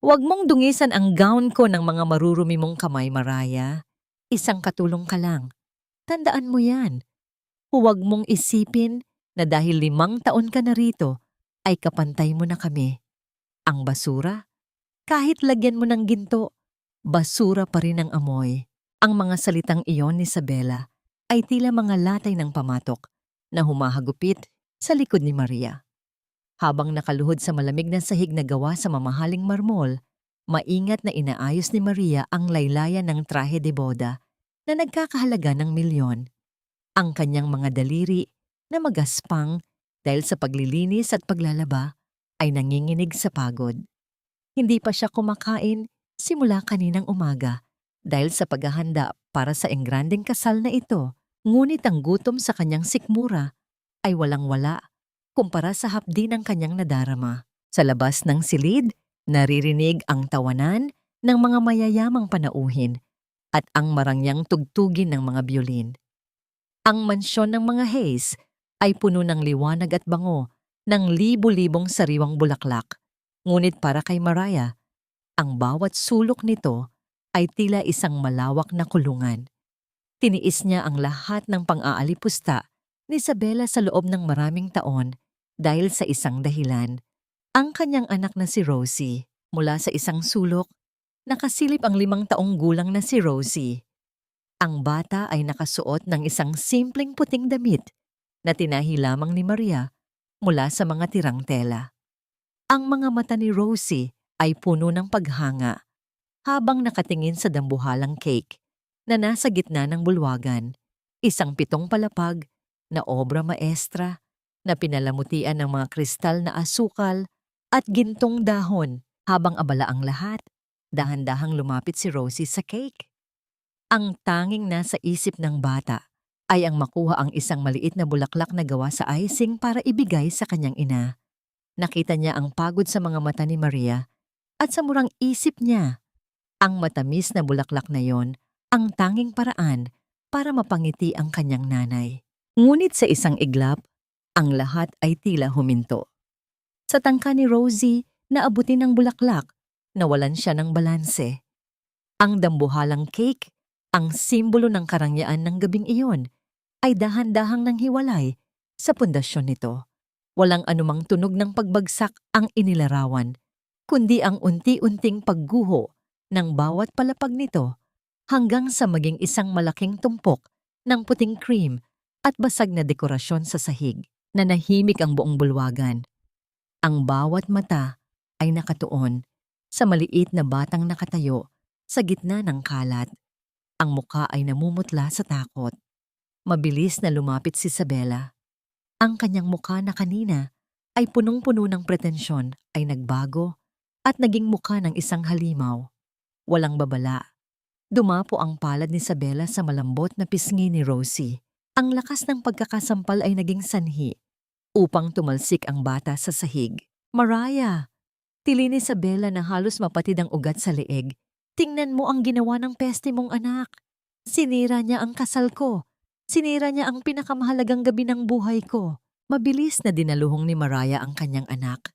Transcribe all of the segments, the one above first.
Huwag mong dungisan ang gown ko ng mga marurumi mong kamay, Mariah. Isang katulong ka lang. Tandaan mo yan. Huwag mong isipin na dahil 5 taon ka na rito, ay kapantay mo na kami. Ang basura, kahit lagyan mo ng ginto, basura pa rin ang amoy. Ang mga salitang iyon ni Isabela ay tila mga latay ng pamatok na humahagupit sa likod ni Maria. Habang nakaluhod sa malamig na sahig na gawa sa mamahaling marmol, maingat na inaayos ni Maria ang laylayan ng trahe de boda na nagkakahalaga ng 1,000,000. Ang kanyang mga daliri na magaspang dahil sa paglilinis at paglalaba ay nanginginig sa pagod. Hindi pa siya kumakain simula kaninang umaga dahil sa paghahanda para sa engrandeng kasal na ito, ngunit ang gutom sa kanyang sikmura ay walang-wala kumpara sa hapdi ng kanyang nadarama. Sa labas ng silid, naririnig ang tawanan ng mga mayayamang panauhin at ang marangyang tugtugin ng mga biolin. Ang mansyon ng mga Hayes ay puno ng liwanag at bango ng libu-libong sariwang bulaklak. Ngunit para kay Mariah, ang bawat sulok nito ay tila isang malawak na kulungan. Tiniis niya ang lahat ng pang-aalipusta ni Isabela sa loob ng maraming taon dahil sa isang dahilan. Ang kanyang anak na si Rosie. Mula sa isang sulok, nakasilip ang 5 taong gulang na si Rosie. Ang bata ay nakasuot ng isang simpleng puting damit na tinahi lamang ni Maria mula sa mga tirang tela. Ang mga mata ni Rosie ay puno ng paghanga habang nakatingin sa dambuhalang cake na nasa gitna ng bulwagan, isang 7 palapag na obra maestra na pinalamutian ng mga kristal na asukal at gintong dahon. Habang abala ang lahat, dahan-dahang lumapit si Rosie sa cake. Ang tanging nasa isip ng bata ay ang makuha ang isang maliit na bulaklak na gawa sa icing para ibigay sa kanyang ina. Nakita niya ang pagod sa mga mata ni Maria at sa murang isip niya, ang matamis na bulaklak na yon ang tanging paraan para mapangiti ang kanyang nanay. Ngunit sa isang iglap, ang lahat ay tila huminto. Sa tangka ni Rosie, naabutin ng bulaklak, nawalan siya ng balanse. Ang dambuhalang cake, ang simbolo ng karangyaan ng gabing iyon, ay dahan-dahang nanghiwalay sa pundasyon nito. Walang anumang tunog ng pagbagsak ang inilarawan, kundi ang unti-unting pagguho ng bawat palapag nito hanggang sa maging isang malaking tumpok ng puting cream at basag na dekorasyon sa sahig na nahimik ang buong bulwagan. Ang bawat mata ay nakatuon sa maliit na batang nakatayo sa gitna ng kalat. Ang muka ay namumutla sa takot. Mabilis na lumapit si Isabela. Ang kanyang muka na kanina ay punong-puno ng pretensyon ay nagbago at naging muka ng isang halimaw. Walang babala. Dumapo ang palad ni Isabela sa malambot na pisngi ni Rosie. Ang lakas ng pagkakasampal ay naging sanhi upang tumalsik ang bata sa sahig. Mariah! Tili ni Isabela na halos mapatid ang ugat sa leeg. Tingnan mo ang ginawa ng peste mong anak. Sinira niya ang kasal ko. Sinira niya ang pinakamahalagang gabi ng buhay ko. Mabilis na dinaluhong ni Mariah ang kanyang anak.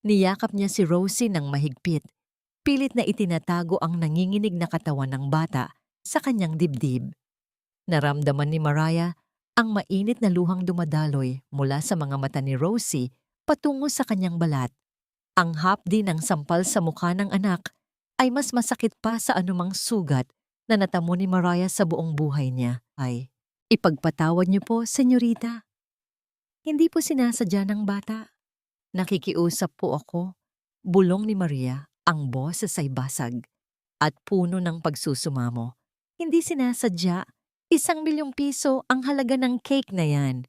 Niyakap niya si Rosie ng mahigpit. Pilit na itinatago ang nanginginig na katawan ng bata sa kanyang dibdib. Naramdaman ni Mariah ang mainit na luhang dumadaloy mula sa mga mata ni Rosie patungo sa kanyang balat. Ang hapdi ng sampal sa mukha ng anak ay mas masakit pa sa anumang sugat na natamo ni Mariah sa buong buhay niya. Ay, ipagpatawad niyo po, senyorita. Hindi po sinasadya ng bata. Nakikiusap po ako. Bulong ni Maria, ang boses ay basag at puno ng pagsusumamo. Hindi sinasadya. 1,000,000 piso ang halaga ng cake na yan.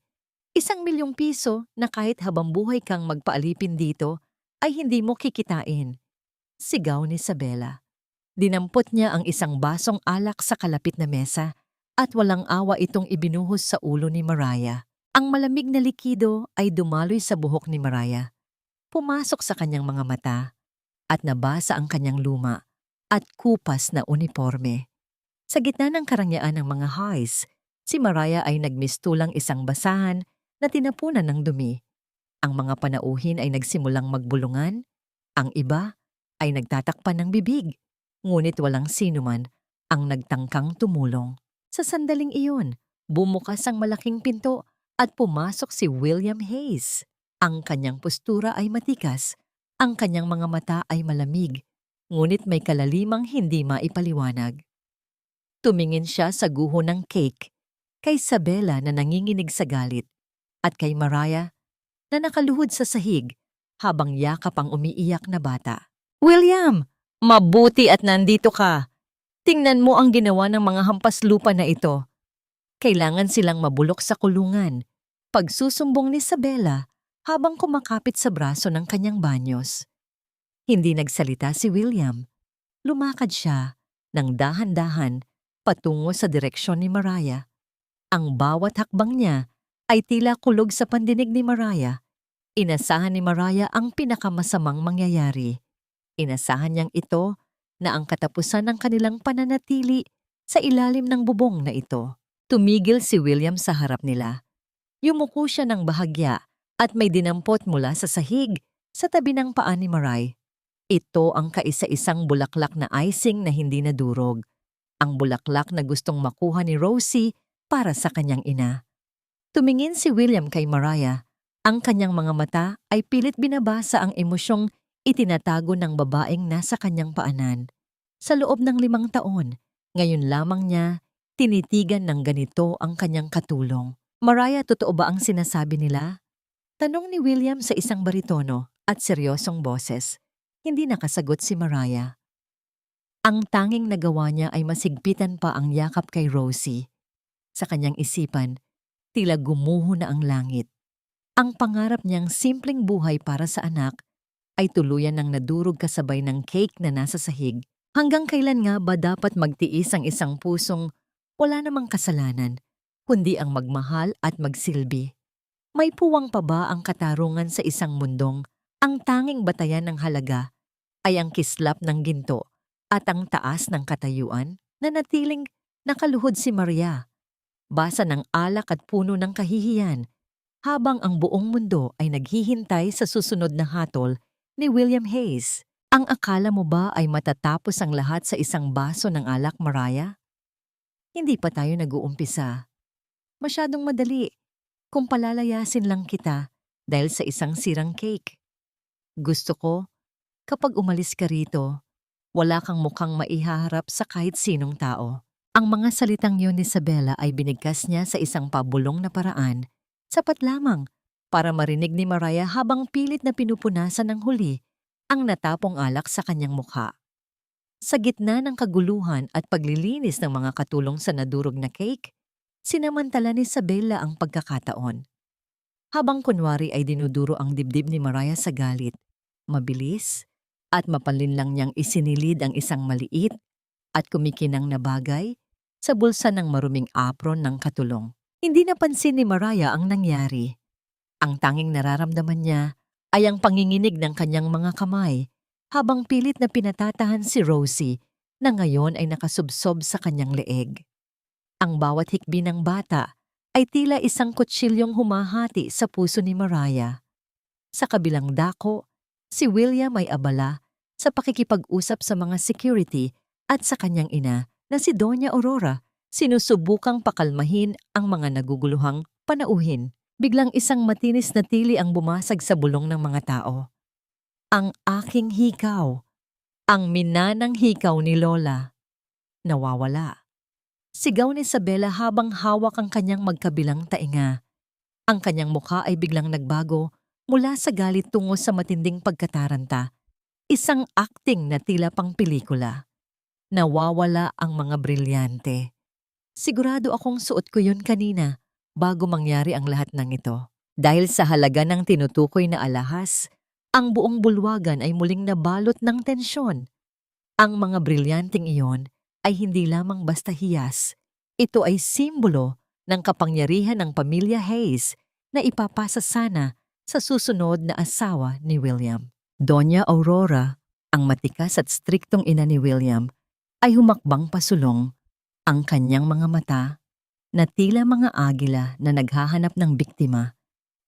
1,000,000 piso na kahit habang buhay kang magpaalipin dito ay hindi mo kikitain. Sigaw ni Isabela. Dinampot niya ang isang basong alak sa kalapit na mesa at walang awa itong ibinuhos sa ulo ni Mariah. Ang malamig na likido ay dumaloy sa buhok ni Mariah. Pumasok sa kanyang mga mata at nabasa ang kanyang luma at kupas na uniforme. Sa gitna ng karangyaan ng mga Hayes, si Mariah ay nagmistulang isang basahan na tinapunan ng dumi. Ang mga panauhin ay nagsimulang magbulungan, ang iba ay nagtatakpan ng bibig, ngunit walang sinuman ang nagtangkang tumulong. Sa sandaling iyon, bumukas ang malaking pinto at pumasok si William Hayes. Ang kanyang postura ay matikas, ang kanyang mga mata ay malamig, ngunit may kalalimang hindi maipaliwanag. Tumingin siya sa guho ng cake, kay Isabela na nanginginig sa galit, at kay Mariah na nakaluhod sa sahig habang yakap ang umiiyak na bata. William, mabuti at nandito ka. Tingnan mo ang ginawa ng mga hampas lupa na ito. Kailangan silang mabulok sa kulungan. Pagsusumbong ni Isabela habang kumakapit sa braso ng kanyang banyos. Hindi nagsalita si William. Lumakad siya ng dahan-dahan patungo sa direksyon ni Mariah. Ang bawat hakbang niya ay tila kulog sa pandinig ni Mariah. Inasahan ni Mariah ang pinakamasamang mangyayari. Inasahan niyang ito na ang katapusan ng kanilang pananatili sa ilalim ng bubong na ito. Tumigil si William sa harap nila. Yumuko siya ng bahagya at may dinampot mula sa sahig sa tabi ng paa ni Mariah. Ito ang kaisa-isang bulaklak na icing na hindi nadurog. Ang bulaklak na gustong makuha ni Rosie para sa kanyang ina. Tumingin si William kay Mariah. Ang kanyang mga mata ay pilit binabasa ang emosyong itinatago ng babaeng nasa kanyang paanan. Sa loob ng 5 taon, ngayon lamang niya tinitigan ng ganito ang kanyang katulong. Mariah, totoo ba ang sinasabi nila? Tanong ni William sa isang baritono at seryosong boses. Hindi nakasagot si Mariah. Ang tanging nagawa niya ay masigpitan pa ang yakap kay Rosie. Sa kanyang isipan, tila gumuho na ang langit. Ang pangarap niyang simpleng buhay para sa anak ay tuluyan ng nadurog kasabay ng cake na nasa sahig. Hanggang kailan nga ba dapat magtiis ang isang pusong wala namang kasalanan, kundi ang magmahal at magsilbi? May puwang pa ba ang katarungan sa isang mundong ang tanging batayan ng halaga ay ang kislap ng ginto at ang taas ng katayuan? Nanatiling nakaluhod si Maria, basa ng alak at puno ng kahihiyan, habang ang buong mundo ay naghihintay sa susunod na hatol ni William Hayes. Ang akala mo ba ay matatapos ang lahat sa isang baso ng alak, Mariah? Hindi pa tayo nag-uumpisa. Masyadong madali kung palalayasin lang kita dahil sa isang sirang cake. Gusto ko, kapag umalis ka rito, wala kang mukhang maihaharap sa kahit sinong tao. Ang mga salitang yun ni Isabela ay binigkas niya sa isang pabulong na paraan, sapat lamang para marinig ni Mariah habang pilit na pinupunasan ng huli ang natapong alak sa kanyang mukha. Sa gitna ng kaguluhan at paglilinis ng mga katulong sa nadurog na cake, sinamantala ni Isabela ang pagkakataon. Habang kunwari ay dinuduro ang dibdib ni Mariah sa galit, mabilis at mapalinlang niyang isinilid ang isang maliit at kumikinang na bagay sa bulsa ng maruming apron ng katulong. Hindi napansin ni Mariah ang nangyari. Ang tanging nararamdaman niya ay ang panginginig ng kanyang mga kamay habang pilit na pinatatahan si Rosie na ngayon ay nakasubsob sa kanyang leeg. Ang bawat hikbi ng bata ay tila isang kutsilyong humahati sa puso ni Mariah. Sa kabilang dako, si William ay abala sa pakikipag-usap sa mga security at sa kanyang ina na si Doña Aurora, sinusubukang pakalmahin ang mga naguguluhang panauhin. Biglang isang matinis na tili ang bumasag sa bulong ng mga tao. Ang aking hikaw, ang minanang hikaw ni Lola, nawawala. Sigaw ni Isabela habang hawak ang kanyang magkabilang tainga. Ang kanyang mukha ay biglang nagbago mula sa galit tungo sa matinding pagkataranta. Isang acting na tila pang pelikula. Nawawala ang mga brilyante. Sigurado akong suot ko yun kanina bago mangyari ang lahat ng ito. Dahil sa halaga ng tinutukoy na alahas, ang buong bulwagan ay muling nabalot ng tensyon. Ang mga brilyanteng iyon ay hindi lamang basta hiyas. Ito ay simbolo ng kapangyarihan ng pamilya Hayes na ipapasa sana sa susunod na asawa ni William. Doña Aurora, ang matikas at striktong ina ni William, ay humakbang pasulong. Ang kanyang mga mata, na tila mga agila na naghahanap ng biktima,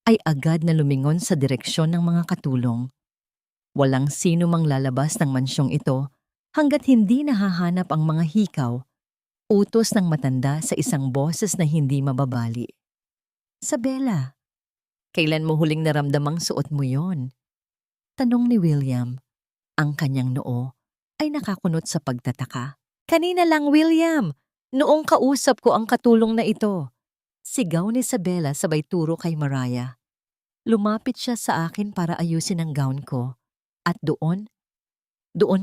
ay agad na lumingon sa direksyon ng mga katulong. Walang sino mang lalabas ng mansyong ito hanggat hindi nahahanap ang mga hikaw, utos ng matanda sa isang boses na hindi mababali. Sabela, kailan mo huling naramdamang suot mo yon? Tanong ni William. Ang kanyang noo ay nakakunot sa pagtataka. Kanina lang, William! Noong kausap ko ang katulong na ito. Sigaw ni Sabela sabay turo kay Mariah. Lumapit siya sa akin para ayusin ang gown ko. At doon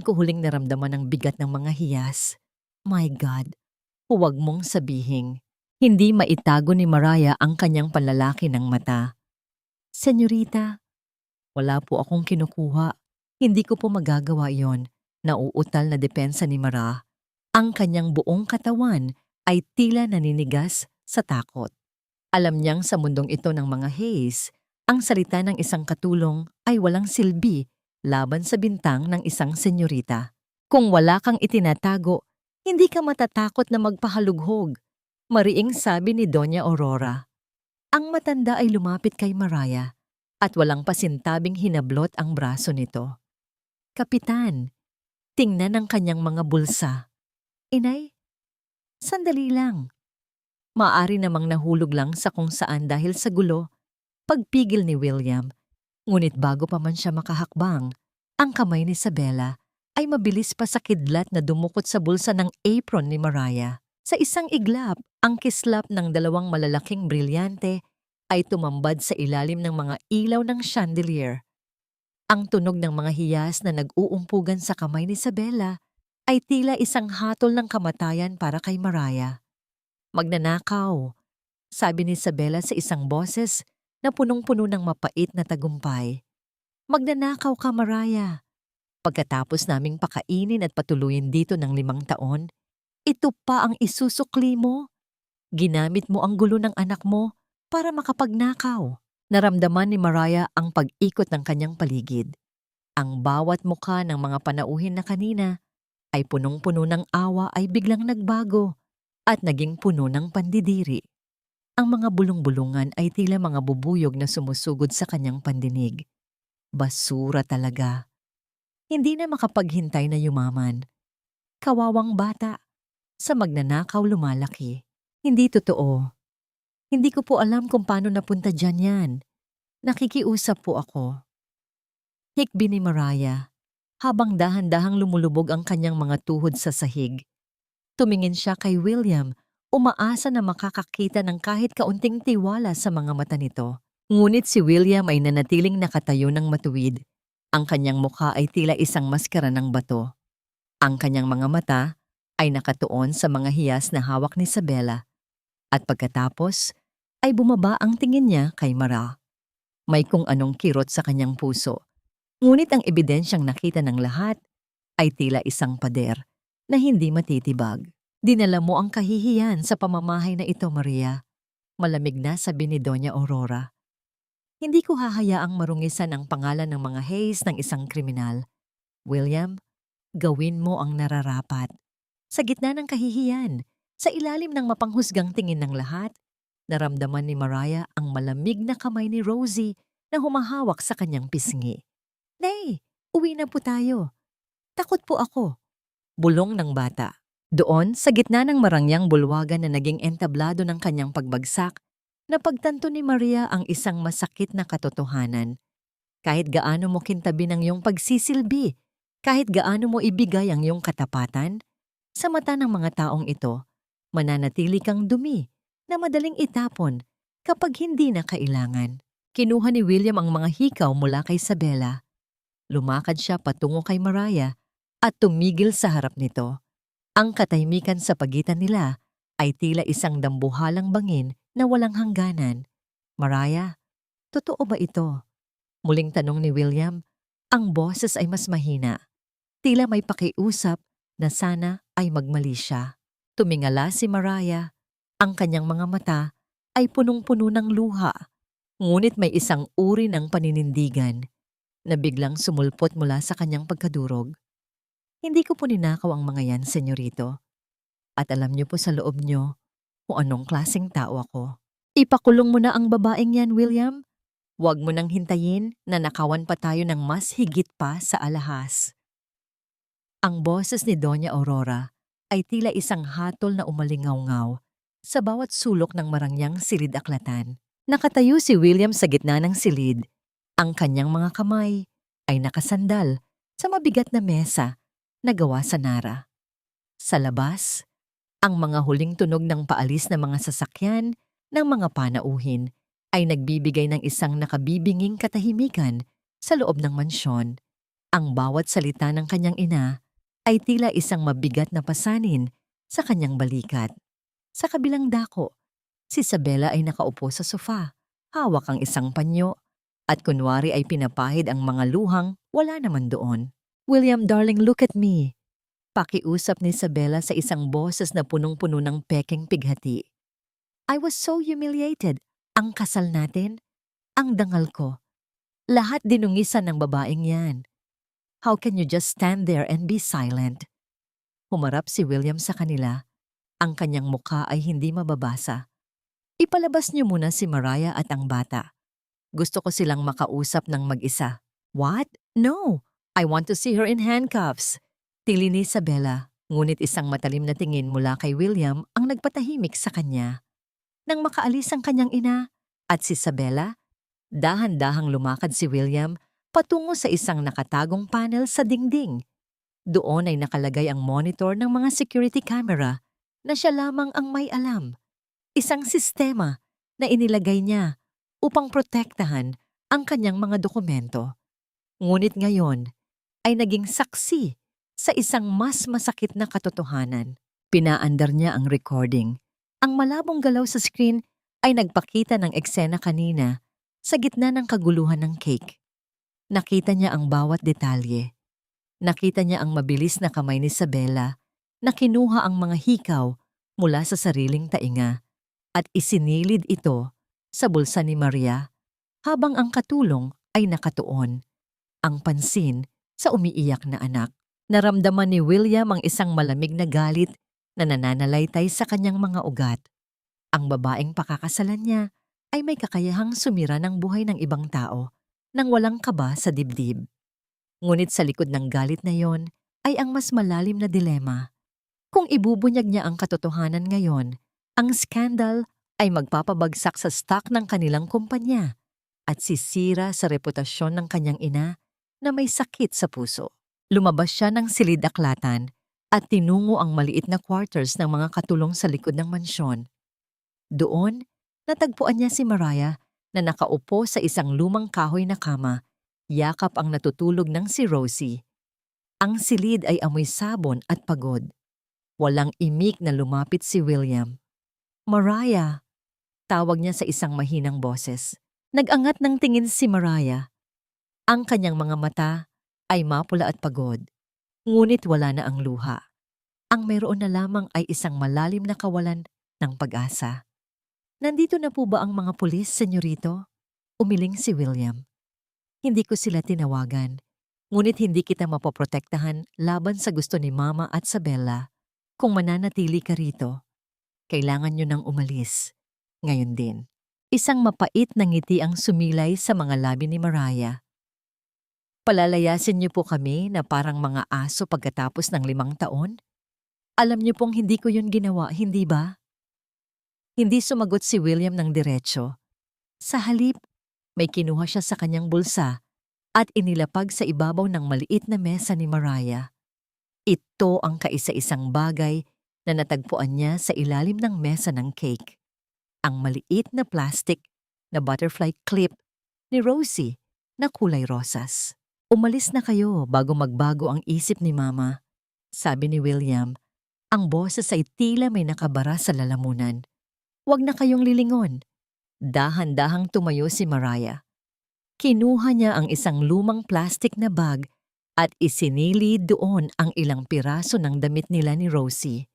ko huling naramdaman ang bigat ng mga hiyas. My God, huwag mong sabihing. Hindi maitago ni Mariah ang kanyang panlalaki ng mata. Senyorita, wala po akong kinukuha. Hindi ko po magagawa yon. Nauutal na depensa ni Mara. Ang kanyang buong katawan ay tila naninigas sa takot. Alam niyang sa mundong ito ng mga Hayes, ang salita ng isang katulong ay walang silbi laban sa bintang ng isang senyorita. Kung wala kang itinatago, hindi ka matatakot na magpahalughog, mariing sabi ni Doña Aurora. Ang matanda ay lumapit kay Mariah at walang pasintabing hinablot ang braso nito. Kapitan, tingnan ang kanyang mga bulsa. Inay, sandali lang. Maaari namang nahulog lang sa kung saan dahil sa gulo, pagpigil ni William. Ngunit bago pa man siya makahakbang, ang kamay ni Sabela ay mabilis pa sa kidlat na dumukot sa bulsa ng apron ni Mariah. Sa isang iglap, ang kislap ng dalawang malalaking brilyante ay tumambad sa ilalim ng mga ilaw ng chandelier. Ang tunog ng mga hiyas na nag-uumpugan sa kamay ni Sabela ay tila isang hatol ng kamatayan para kay Mariah. Magnanakaw, sabi ni Sabela sa isang boses na punong-puno ng mapait na tagumpay. Magnanakaw ka, Mariah. Pagkatapos naming pakainin at patuluyin dito ng 5 taon, ito pa ang isusukli mo. Ginamit mo ang gulo ng anak mo para makapagnakaw. Naramdaman ni Mariah ang pag-ikot ng kanyang paligid. Ang bawat mukha ng mga panauhin na kanina ay punong-puno ng awa ay biglang nagbago at naging puno ng pandidiri. Ang mga bulong-bulungan ay tila mga bubuyog na sumusugod sa kanyang pandinig. Basura talaga. Hindi na makapaghintay na yumaman. Kawawang bata. Sa magnanakaw lumalaki. Hindi totoo. Hindi ko po alam kung paano napunta dyan yan. Nakikiusap po ako. Hikbi ni Mariah, habang dahan-dahang lumulubog ang kanyang mga tuhod sa sahig. Tumingin siya kay William, umaasa na makakakita ng kahit kaunting tiwala sa mga mata nito. Ngunit si William ay nanatiling nakatayo ng matuwid. Ang kanyang mukha ay tila isang maskara ng bato. Ang kanyang mga mata ay nakatuon sa mga hiyas na hawak ni Sabela. At pagkatapos, ay bumaba ang tingin niya kay Mara. May kung anong kirot sa kanyang puso. Ngunit ang ebidensyang nakita ng lahat ay tila isang pader na hindi matitibag. Dinala mo ang kahihiyan sa pamamahay na ito, Maria. Malamig na sabi ni Doña Aurora. Hindi ko hahayaang marungisan ang pangalan ng mga Hayes ng isang kriminal. William, gawin mo ang nararapat. Sa gitna ng kahihiyan, sa ilalim ng mapanghusgang tingin ng lahat, naramdaman ni Mariah ang malamig na kamay ni Rosie na humahawak sa kanyang pisngi. Nay, uwi na po tayo. Takot po ako. Bulong ng bata. Doon, sa gitna ng marangyang bulwagan na naging entablado ng kanyang pagbagsak, napagtanto ni Maria ang isang masakit na katotohanan. Kahit gaano mo kintabi ng iyong pagsisilbi, kahit gaano mo ibigay ang iyong katapatan, sa mata ng mga taong ito, mananatili kang dumi na madaling itapon kapag hindi na kailangan. Kinuha ni William ang mga hikaw mula kay Sabela. Lumakad siya patungo kay Mariah at tumigil sa harap nito. Ang katahimikan sa pagitan nila ay tila isang dambuhalang bangin na walang hangganan. Mariah, totoo ba ito? Muling tanong ni William. Ang boses ay mas mahina. Tila may pakiusap na sana ay magmali siya. Tumingala si Mariah. Ang kanyang mga mata ay punong-puno ng luha. Ngunit may isang uri ng paninindigan na biglang sumulpot mula sa kanyang pagkadurog. Hindi ko po ninakaw ang mga yan, senyorito. At alam niyo po sa loob niyo kung anong klaseng tao ako. Ipakulong mo na ang babaeng yan, William. Huwag mo nang hintayin na nakawan pa tayo ng mas higit pa sa alahas. Ang boses ni Doña Aurora ay tila isang hatol na umalingaw-ngaw sa bawat sulok ng marangyang silid-aklatan. Nakatayo si William sa gitna ng silid. Ang kanyang mga kamay ay nakasandal sa mabigat na mesa na gawa sa nara. Sa labas, ang mga huling tunog ng paalis ng mga sasakyan ng mga panauhin ay nagbibigay ng isang nakabibinging katahimikan sa loob ng mansyon. Ang bawat salita ng kanyang ina ay tila isang mabigat na pasanin sa kanyang balikat. Sa kabilang dako, si Isabela ay nakaupo sa sofa, hawak ang isang panyo, at kunwari ay pinapahid ang mga luhang wala naman doon. "William, darling, look at me." Pakiusap ni Isabela sa isang boses na punong-puno ng pekeng pighati. "I was so humiliated. Ang kasal natin, ang dangal ko. Lahat dinungisan ng babaeng yan. How can you just stand there and be silent?" Humarap si William sa kanila. Ang kanyang mukha ay hindi mababasa. "Ipalabas niyo muna si Mariah at ang bata. Gusto ko silang makausap ng mag-isa." "What? No! I want to see her in handcuffs." Tili ni Isabela, ngunit isang matalim na tingin mula kay William ang nagpatahimik sa kanya. Nang makaalis ang kanyang ina at si Isabela, dahan-dahang lumakad si William patungo sa isang nakatagong panel sa dingding. Doon ay nakalagay ang monitor ng mga security camera na siya lamang ang may alam. Isang sistema na inilagay niya upang protektahan ang kanyang mga dokumento. Ngunit ngayon ay naging saksi sa isang mas masakit na katotohanan. Pinaandar niya ang recording. Ang malabong galaw sa screen ay nagpakita ng eksena kanina sa gitna ng kaguluhan ng cake. Nakita niya ang bawat detalye. Nakita niya ang mabilis na kamay ni Isabela na kinuha ang mga hikaw mula sa sariling tainga at isinilid ito sa bulsa ni Maria habang ang katulong ay nakatuon, ang pansin sa umiiyak na anak. Naramdaman ni William ang isang malamig na galit na nananalaytay sa kanyang mga ugat. Ang babaeng pakakasalan niya ay may kakayahang sumira ng buhay ng ibang tao nang walang kaba sa dibdib. Ngunit sa likod ng galit na yon ay ang mas malalim na dilema. Kung ibubunyag niya ang katotohanan ngayon, ang skandal ay magpapabagsak sa stock ng kanilang kumpanya at sisira sa reputasyon ng kanyang ina na may sakit sa puso. Lumabas siya ng silid-aklatan at tinungo ang maliit na quarters ng mga katulong sa likod ng mansyon. Doon, natagpuan niya si Mariah na nakaupo sa isang lumang kahoy na kama, yakap ang natutulog ng si Rosie. Ang silid ay amoy sabon at pagod. Walang imik na lumapit si William. "Mariah," tawag niya sa isang mahinang boses. Nag-angat ng tingin si Mariah. Ang kanyang mga mata ay mapula at pagod, ngunit wala na ang luha. Ang mayroon na lamang ay isang malalim na kawalan ng pag-asa. "Nandito na po ba ang mga pulis, senyorito?" Umiling si William. "Hindi ko sila tinawagan, ngunit hindi kita mapoprotektahan laban sa gusto ni Mama at sa Bella. Kung mananatili ka rito, kailangan nyo nang umalis. Ngayon din." Isang mapait na ngiti ang sumilay sa mga labi ni Mariah. "Palalayasin niyo po kami na parang mga aso pagkatapos ng 5 taon? Alam niyo pong hindi ko yun ginawa, hindi ba?" Hindi sumagot si William ng diretso. Sa halip, may kinuha siya sa kanyang bulsa at inilapag sa ibabaw ng maliit na mesa ni Mariah. Ito ang kaisa-isang bagay na natagpuan niya sa ilalim ng mesa ng cake. Ang maliit na plastic na butterfly clip ni Rosie na kulay rosas. "Umalis na kayo bago magbago ang isip ni Mama," sabi ni William. Ang boses ay tila may nakabara sa lalamunan. "Huwag na kayong lilingon." Dahan-dahang tumayo si Mariah. Kinuha niya ang isang lumang plastic na bag at isinilid doon ang ilang piraso ng damit nila ni Rosie.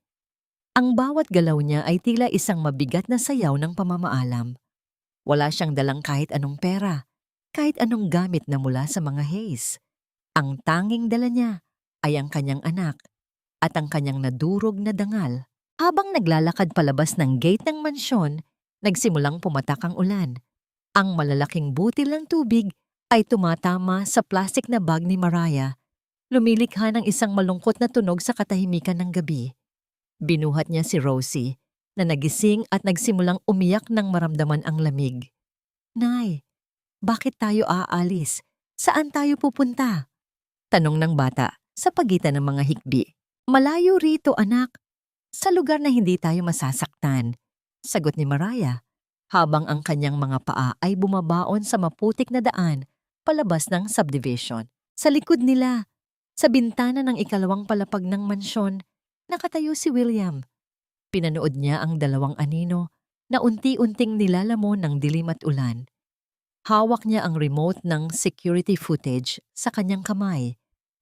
Ang bawat galaw niya ay tila isang mabigat na sayaw ng pamamaalam. Wala siyang dalang kahit anong pera, kahit anong gamit na mula sa mga Hayes. Ang tanging dala niya ay ang kanyang anak at ang kanyang nadurog na dangal. Habang naglalakad palabas ng gate ng mansyon, nagsimulang pumatak ang ulan. Ang malalaking butil ng tubig ay tumatama sa plastic na bag ni Mariah, lumilikha ng isang malungkot na tunog sa katahimikan ng gabi. Binuhat niya si Rosie, na nagising at nagsimulang umiyak nang maramdaman ang lamig. "Nay, bakit tayo aalis? Saan tayo pupunta?" Tanong ng bata sa pagitan ng mga hikbi. "Malayo rito, anak. Sa lugar na hindi tayo masasaktan," sagot ni Mariah, habang ang kanyang mga paa ay bumabaon sa maputik na daan palabas ng subdivision. Sa likod nila, sa bintana ng ikalawang palapag ng mansyon, nakatayo si William. Pinanood niya ang dalawang anino na unti-unting nilalamon ng dilim at ulan. Hawak niya ang remote ng security footage sa kanyang kamay,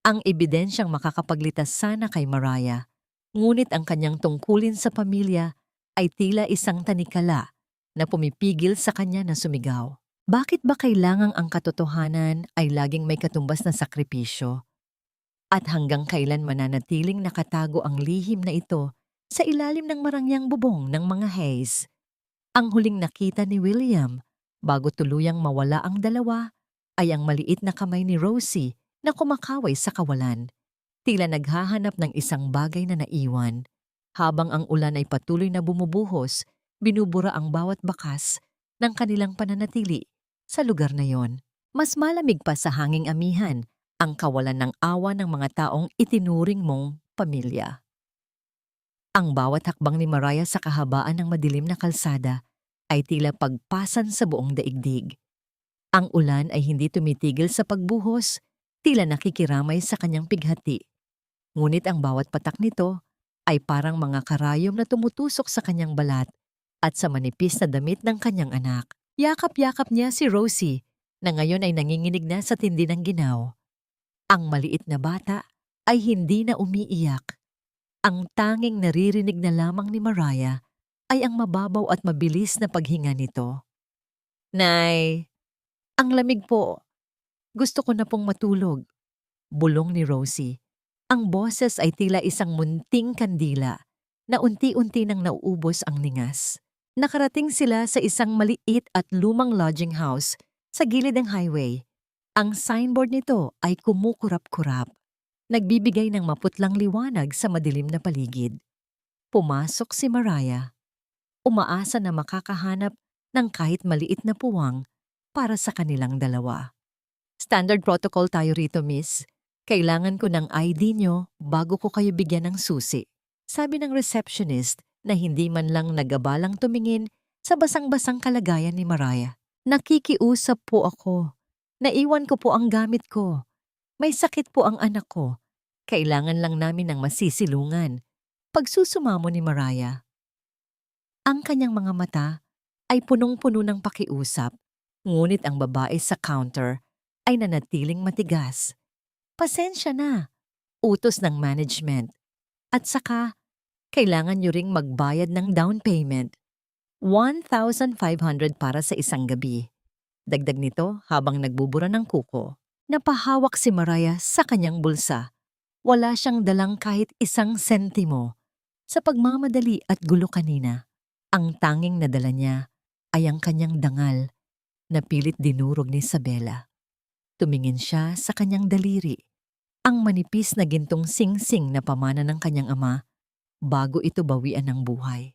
ang ebidensyang makakapaglitas sana kay Mariah. Ngunit ang kanyang tungkulin sa pamilya ay tila isang tanikala na pumipigil sa kanya na sumigaw. Bakit ba kailangang ang katotohanan ay laging may katumbas na sakripisyo? At hanggang kailan mananatiling nakatago ang lihim na ito sa ilalim ng marangyang bubong ng mga Hayes? Ang huling nakita ni William bago tuluyang mawala ang dalawa ay ang maliit na kamay ni Rosie na kumakaway sa kawalan. Tila naghahanap ng isang bagay na naiwan. Habang ang ulan ay patuloy na bumubuhos, binubura ang bawat bakas ng kanilang pananatili sa lugar na yon. Mas malamig pa sa hanging amihan ang kawalan ng awa ng mga taong itinuring mong pamilya. Ang bawat hakbang ni Mariah sa kahabaan ng madilim na kalsada ay tila pagpasan sa buong daigdig. Ang ulan ay hindi tumitigil sa pagbuhos, tila nakikiramay sa kanyang pighati. Ngunit ang bawat patak nito ay parang mga karayom na tumutusok sa kanyang balat at sa manipis na damit ng kanyang anak. Yakap-yakap niya si Rosie na ngayon ay nanginginig na sa tindi ng ginaw. Ang maliit na bata ay hindi na umiiyak. Ang tanging naririnig na lamang ni Mariah ay ang mababaw at mabilis na paghinga nito. "Nay, ang lamig po. Gusto ko na pong matulog," bulong ni Rosie. Ang boses ay tila isang munting kandila na unti-unti nang nauubos ang ningas. Nakarating sila sa isang maliit at lumang lodging house sa gilid ng highway. Ang signboard nito ay kumukurap-kurap, nagbibigay ng maputlang liwanag sa madilim na paligid. Pumasok si Mariah, umaasa na makakahanap ng kahit maliit na puwang para sa kanilang dalawa. "Standard protocol tayo rito, miss. Kailangan ko ng ID nyo bago ko kayo bigyan ng susi," sabi ng receptionist na hindi man lang nagabalang tumingin sa basang-basang kalagayan ni Mariah. "Nakikiusap po ako. Naiwan ko po ang gamit ko. May sakit po ang anak ko. Kailangan lang namin ng masisilungan," pagsusumamo ni Mariah. Ang kanyang mga mata ay punong-puno ng pakiusap, ngunit ang babae sa counter ay nanatiling matigas. "Pasensya na, utos ng management. At saka, kailangan nyo ring magbayad ng down payment. 1,500 para sa isang gabi." Dagdag nito habang nagbubura ng kuko. Napahawak si Mariah sa kanyang bulsa. Wala siyang dalang kahit isang sentimo. Sa pagmamadali at gulo kanina, ang tanging nadala niya ay ang kanyang dangal na pilit dinurog ni Isabela. Tumingin siya sa kanyang daliri, ang manipis na gintong sing-sing na pamana ng kanyang ama bago ito bawian ng buhay.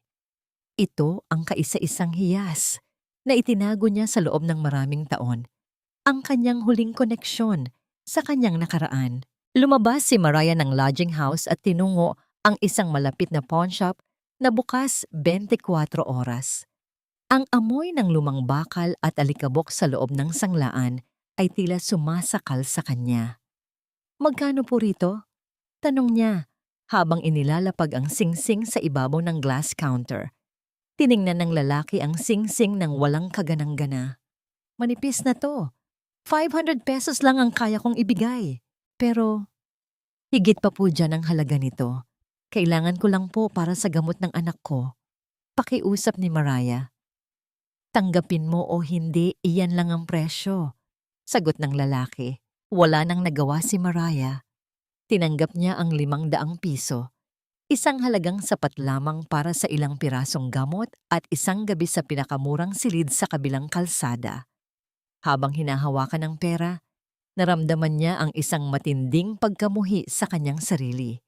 Ito ang kaisa-isang hiyas na itinago niya sa loob ng maraming taon, ang kanyang huling koneksyon sa kanyang nakaraan. Lumabas si Mariah ng lodging house at tinungo ang isang malapit na pawn shop na bukas 24 oras. Ang amoy ng lumang bakal at alikabok sa loob ng sanglaan ay tila sumasakal sa kanya. "Magkano po rito?" tanong niya habang inilalapag ang singsing sa ibabaw ng glass counter. Tiningnan ng lalaki ang singsing ng walang kaganang-gana. "Manipis na to. 500 pesos lang ang kaya kong ibigay. Pero higit pa po dyan ang halaga nito. Kailangan ko lang po para sa gamot ng anak ko," pakiusap ni Mariah. "Tanggapin mo o hindi, iyan lang ang presyo," sagot ng lalaki. Wala nang nagawa si Mariah. Tinanggap niya ang 500 piso Isang halagang sapat lamang para sa ilang pirasong gamot at isang gabi sa pinakamurang silid sa kabilang kalsada. Habang hinahawakan ng pera, naramdaman niya ang isang matinding pagkamuhi sa kanyang sarili.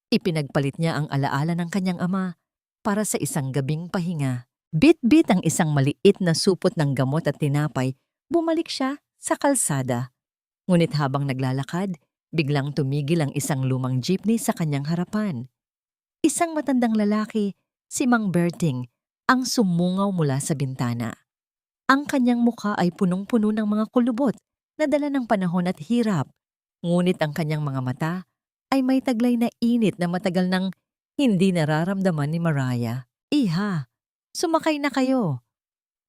Ipinagpalit niya ang alaala ng kanyang ama para sa isang gabing pahinga. Bit-bit ang isang maliit na supot ng gamot at tinapay, bumalik siya sa kalsada. Ngunit habang naglalakad, biglang tumigil ang isang lumang jeepney sa kanyang harapan. Isang matandang lalaki, si Mang Berting, ang sumungaw mula sa bintana. Ang kanyang mukha ay punong-puno ng mga kulubot na dala ng panahon at hirap. Ngunit ang kanyang mga mata ay may taglay na init na matagal nang hindi nararamdaman ni Mariah. Iha, sumakay na kayo.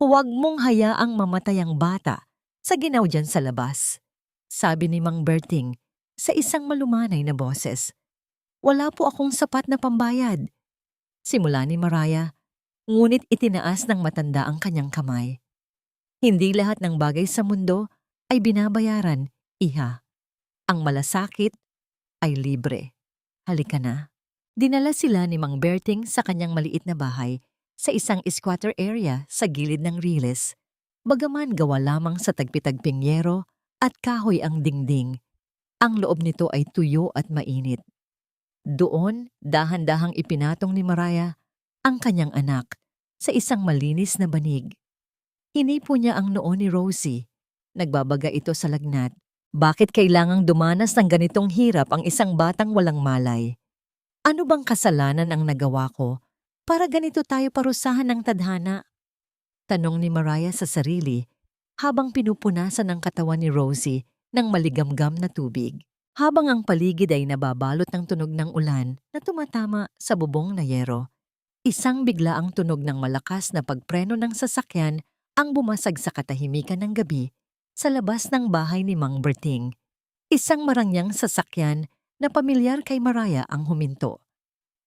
Huwag mong hayaang mamatay ang bata sa ginaw dyan sa labas. Sabi ni Mang Berting sa isang malumanay na boses. Wala po akong sapat na pambayad. Simula ni Mariah, ngunit itinaas ng matanda ang kanyang kamay. Hindi lahat ng bagay sa mundo ay binabayaran, iha. Ang malasakit ay libre. Halika na. Dinala sila ni Mang Berting sa kanyang maliit na bahay sa isang squatter area sa gilid ng Riles. Bagaman gawa lamang sa tagpi-tagping yero at kahoy ang dingding, ang loob nito ay tuyo at mainit. Doon, dahan-dahang ipinatong ni Mariah ang kanyang anak sa isang malinis na banig. Hinipo niya ang noo ni Rosie. Nagbabaga ito sa lagnat. Bakit kailangang dumanas ng ganitong hirap ang isang batang walang malay? Ano bang kasalanan ang nagawa ko para ganito tayo parusahan ng tadhana? Tanong ni Mariah sa sarili habang pinupunasan ang katawan ni Rosie ng maligamgam na tubig. Habang ang paligid ay nababalot ng tunog ng ulan na tumatama sa bubong na yero, isang biglaang tunog ng malakas na pagpreno ng sasakyan ang bumasag sa katahimikan ng gabi sa labas ng bahay ni Mang Berting. Isang marangyang sasakyan na pamilyar kay Mariah ang huminto.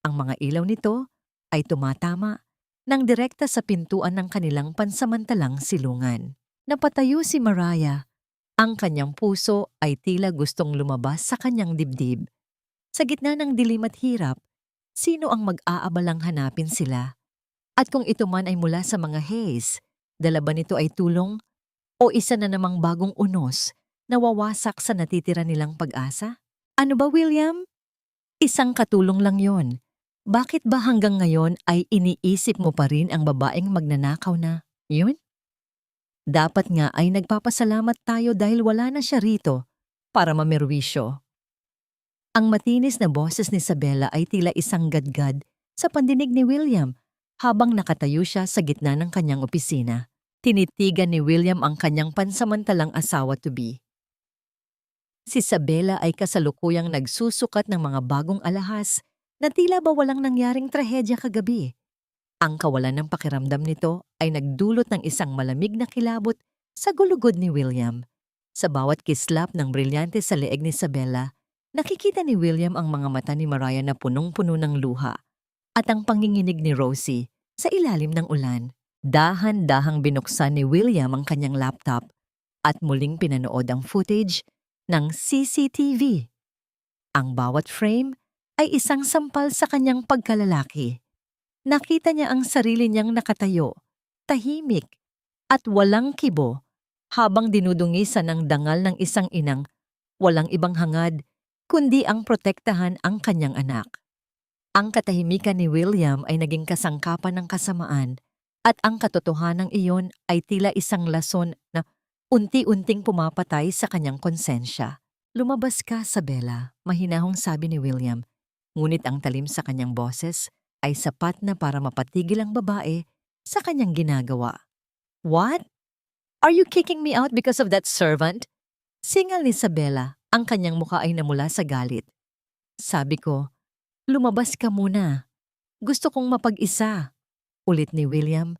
Ang mga ilaw nito ay tumatama ng direkta sa pintuan ng kanilang pansamantalang silungan. Napatayo si Mariah. Ang kanyang puso ay tila gustong lumabas sa kanyang dibdib. Sa gitna ng dilim at hirap, sino ang mag-aabalang hanapin sila? At kung ito man ay mula sa mga haze, dala ba nito ay tulong o isa na namang bagong unos na wawasak sa natitira nilang pag-asa? Ano ba, William? Isang katulong lang yon. Bakit ba hanggang ngayon ay iniisip mo pa rin ang babaeng magnanakaw na yun? Dapat nga ay nagpapasalamat tayo dahil wala na siya rito para mamerwisyo. Ang matinis na boses ni Isabela ay tila isang gadgad sa pandinig ni William habang nakatayo siya sa gitna ng kanyang opisina. Tinitigan ni William ang kanyang pansamantalang asawa-to-be. Si Isabela ay kasalukuyang nagsusukat ng mga bagong alahas na tila ba walang nangyaring trahedya kagabi. Ang kawalan ng pakiramdam nito ay nagdulot ng isang malamig na kilabot sa gulugod ni William. Sa bawat kislap ng brilyante sa leeg ni Isabela, nakikita ni William ang mga mata ni Mariah na punong-puno ng luha at ang panginginig ni Rosie sa ilalim ng ulan. Dahan-dahang binuksan ni William ang kanyang laptop at muling pinanood ang footage ng CCTV. Ang bawat frame ay isang sampal sa kanyang pagkalalaki. Nakita niya ang sarili niyang nakatayo, tahimik, at walang kibo habang dinudungisan ng dangal ng isang inang walang ibang hangad kundi ang protektahan ang kanyang anak. Ang katahimikan ni William ay naging kasangkapan ng kasamaan at ang katotohanan iyon ay tila isang lason na unti-unting pumapatay sa kanyang konsensya. Lumabas ka, Isabela, mahinahong sabi ni William, ngunit ang talim sa kanyang boses ay sapat na para mapatigil ang babae sa kanyang ginagawa. What? Are you kicking me out because of that servant? Singal ni Isabela, ang kanyang mukha ay namula sa galit. Sabi ko, lumabas ka muna. Gusto kong mapag-isa. Ulit ni William,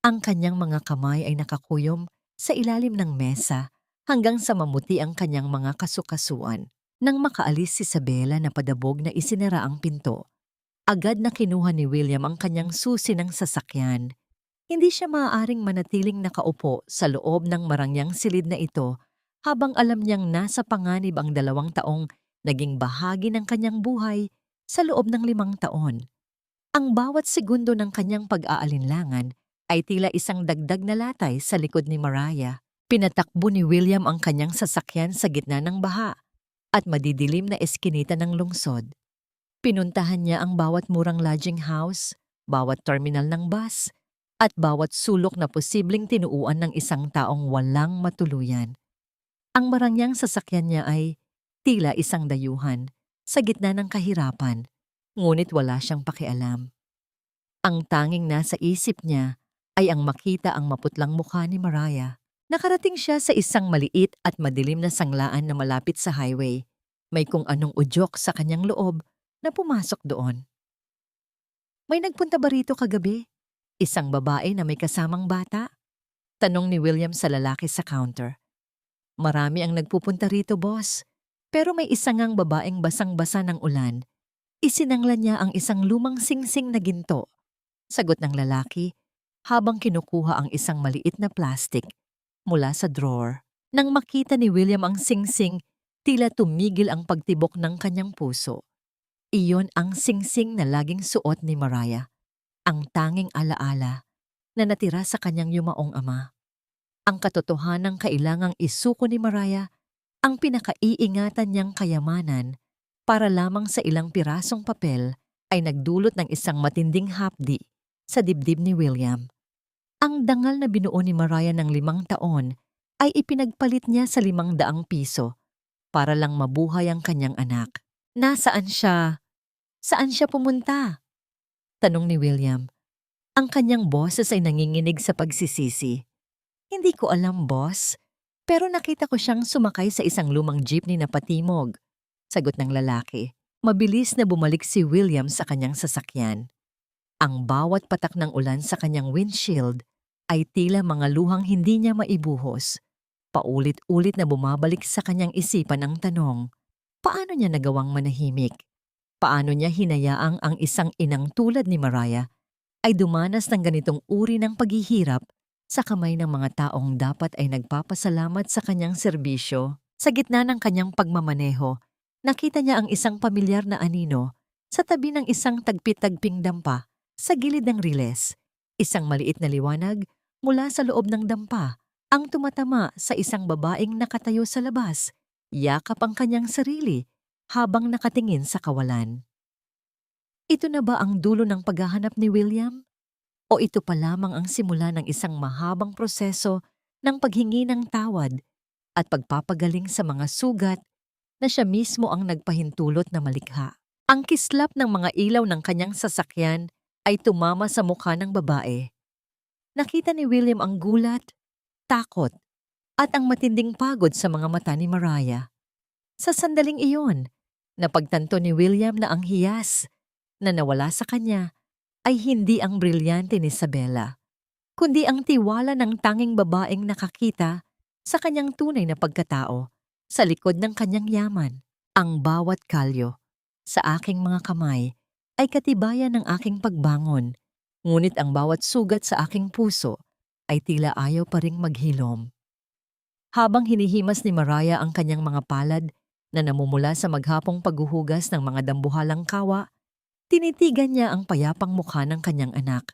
ang kanyang mga kamay ay nakakuyom sa ilalim ng mesa hanggang sa mamuti ang kanyang mga kasukasuan. Nang makaalis si Isabela na padabog na isinara ang pinto, agad na kinuha ni William ang kanyang susi ng sasakyan. Hindi siya maaaring manatiling nakaupo sa loob ng marangyang silid na ito habang alam niyang nasa panganib ang 2 taong naging bahagi ng kanyang buhay sa loob ng 5 taon. Ang bawat segundo ng kanyang pag-aalinlangan ay tila isang dagdag na latay sa likod ni Mariah. Pinatakbo ni William ang kanyang sasakyan sa gitna ng baha at madidilim na eskinita ng lungsod. Pinuntahan niya ang bawat murang lodging house, bawat terminal ng bus, at bawat sulok na posibleng tinuuan ng isang taong walang matuluyan. Ang marangyang sasakyan niya ay tila isang dayuhan sa gitna ng kahirapan, ngunit wala siyang pakialam. Ang tanging nasa isip niya ay ang makita ang maputlang mukha ni Mariah. Nakarating siya sa isang maliit at madilim na sanglaan na malapit sa highway. May kung anong udyok sa kanyang loob na pumasok doon. "May nagpunta ba rito kagabi? Isang babae na may kasamang bata?" Tanong ni William sa lalaki sa counter. "Marami ang nagpupunta rito, boss. Pero may isa ngang babaeng basang-basa ng ulan. Isinangla niya ang isang lumang singsing na ginto." Sagot ng lalaki habang kinukuha ang isang maliit na plastic mula sa drawer. Nang makita ni William ang singsing, tila tumigil ang pagtibok ng kanyang puso. Iyon ang singsing na laging suot ni Mariah, ang tanging alaala na natira sa kanyang yumaong ama. Ang katotohanang kailangang isuko ni Mariah ang pinakaiingatan niyang kayamanan para lamang sa ilang pirasong papel ay nagdulot ng isang matinding hapdi sa dibdib ni William. Ang dangal na binuo ni Mariah ng 5 taon ay ipinagpalit niya sa 500 piso para lang mabuhay ang kanyang anak. "Nasaan siya? Saan siya pumunta?" Tanong ni William. Ang kanyang boses ay nanginginig sa pagsisisi. "Hindi ko alam, boss. Pero nakita ko siyang sumakay sa isang lumang jeepney na patimog." Sagot ng lalaki. Mabilis na bumalik si William sa kanyang sasakyan. Ang bawat patak ng ulan sa kanyang windshield ay tila mga luhang hindi niya maibuhos. Paulit-ulit na bumabalik sa kanyang isipan ang tanong, paano niya nagawang manahimik? Paano niya hinayaang ang isang inang tulad ni Mariah ay dumanas ng ganitong uri ng paghihirap sa kamay ng mga taong dapat ay nagpapasalamat sa kanyang serbisyo? Sa gitna ng kanyang pagmamaneho, nakita niya ang isang pamilyar na anino sa tabi ng isang tagpi-tagping dampa sa gilid ng riles. Isang maliit na liwanag mula sa loob ng dampa ang tumatama sa isang babaeng nakatayo sa labas, yakap ang kanyang sarili habang nakatingin sa kawalan. Ito na ba ang dulo ng paghahanap ni William? O ito pa lamang ang simula ng isang mahabang proseso ng paghingi ng tawad at pagpapagaling sa mga sugat na siya mismo ang nagpahintulot na malikha? Ang kislap ng mga ilaw ng kanyang sasakyan ay tumama sa mukha ng babae. Nakita ni William ang gulat, takot, at ang matinding pagod sa mga mata ni Mariah. Sa sandaling iyon, napagtanto ni William na ang hiyas na nawala sa kanya ay hindi ang brilyante ni Isabella, kundi ang tiwala ng tanging babaeng nakakita sa kanyang tunay na pagkatao sa likod ng kanyang yaman. Ang bawat kalyo sa aking mga kamay ay katibayan ng aking pagbangon, ngunit ang bawat sugat sa aking puso ay tila ayaw pa ring maghilom. Habang hinihimas ni Mariah ang kanyang mga palad na namumula sa maghapong paghuhugas ng mga dambuhalang kawa, tinitigan niya ang payapang mukha ng kanyang anak.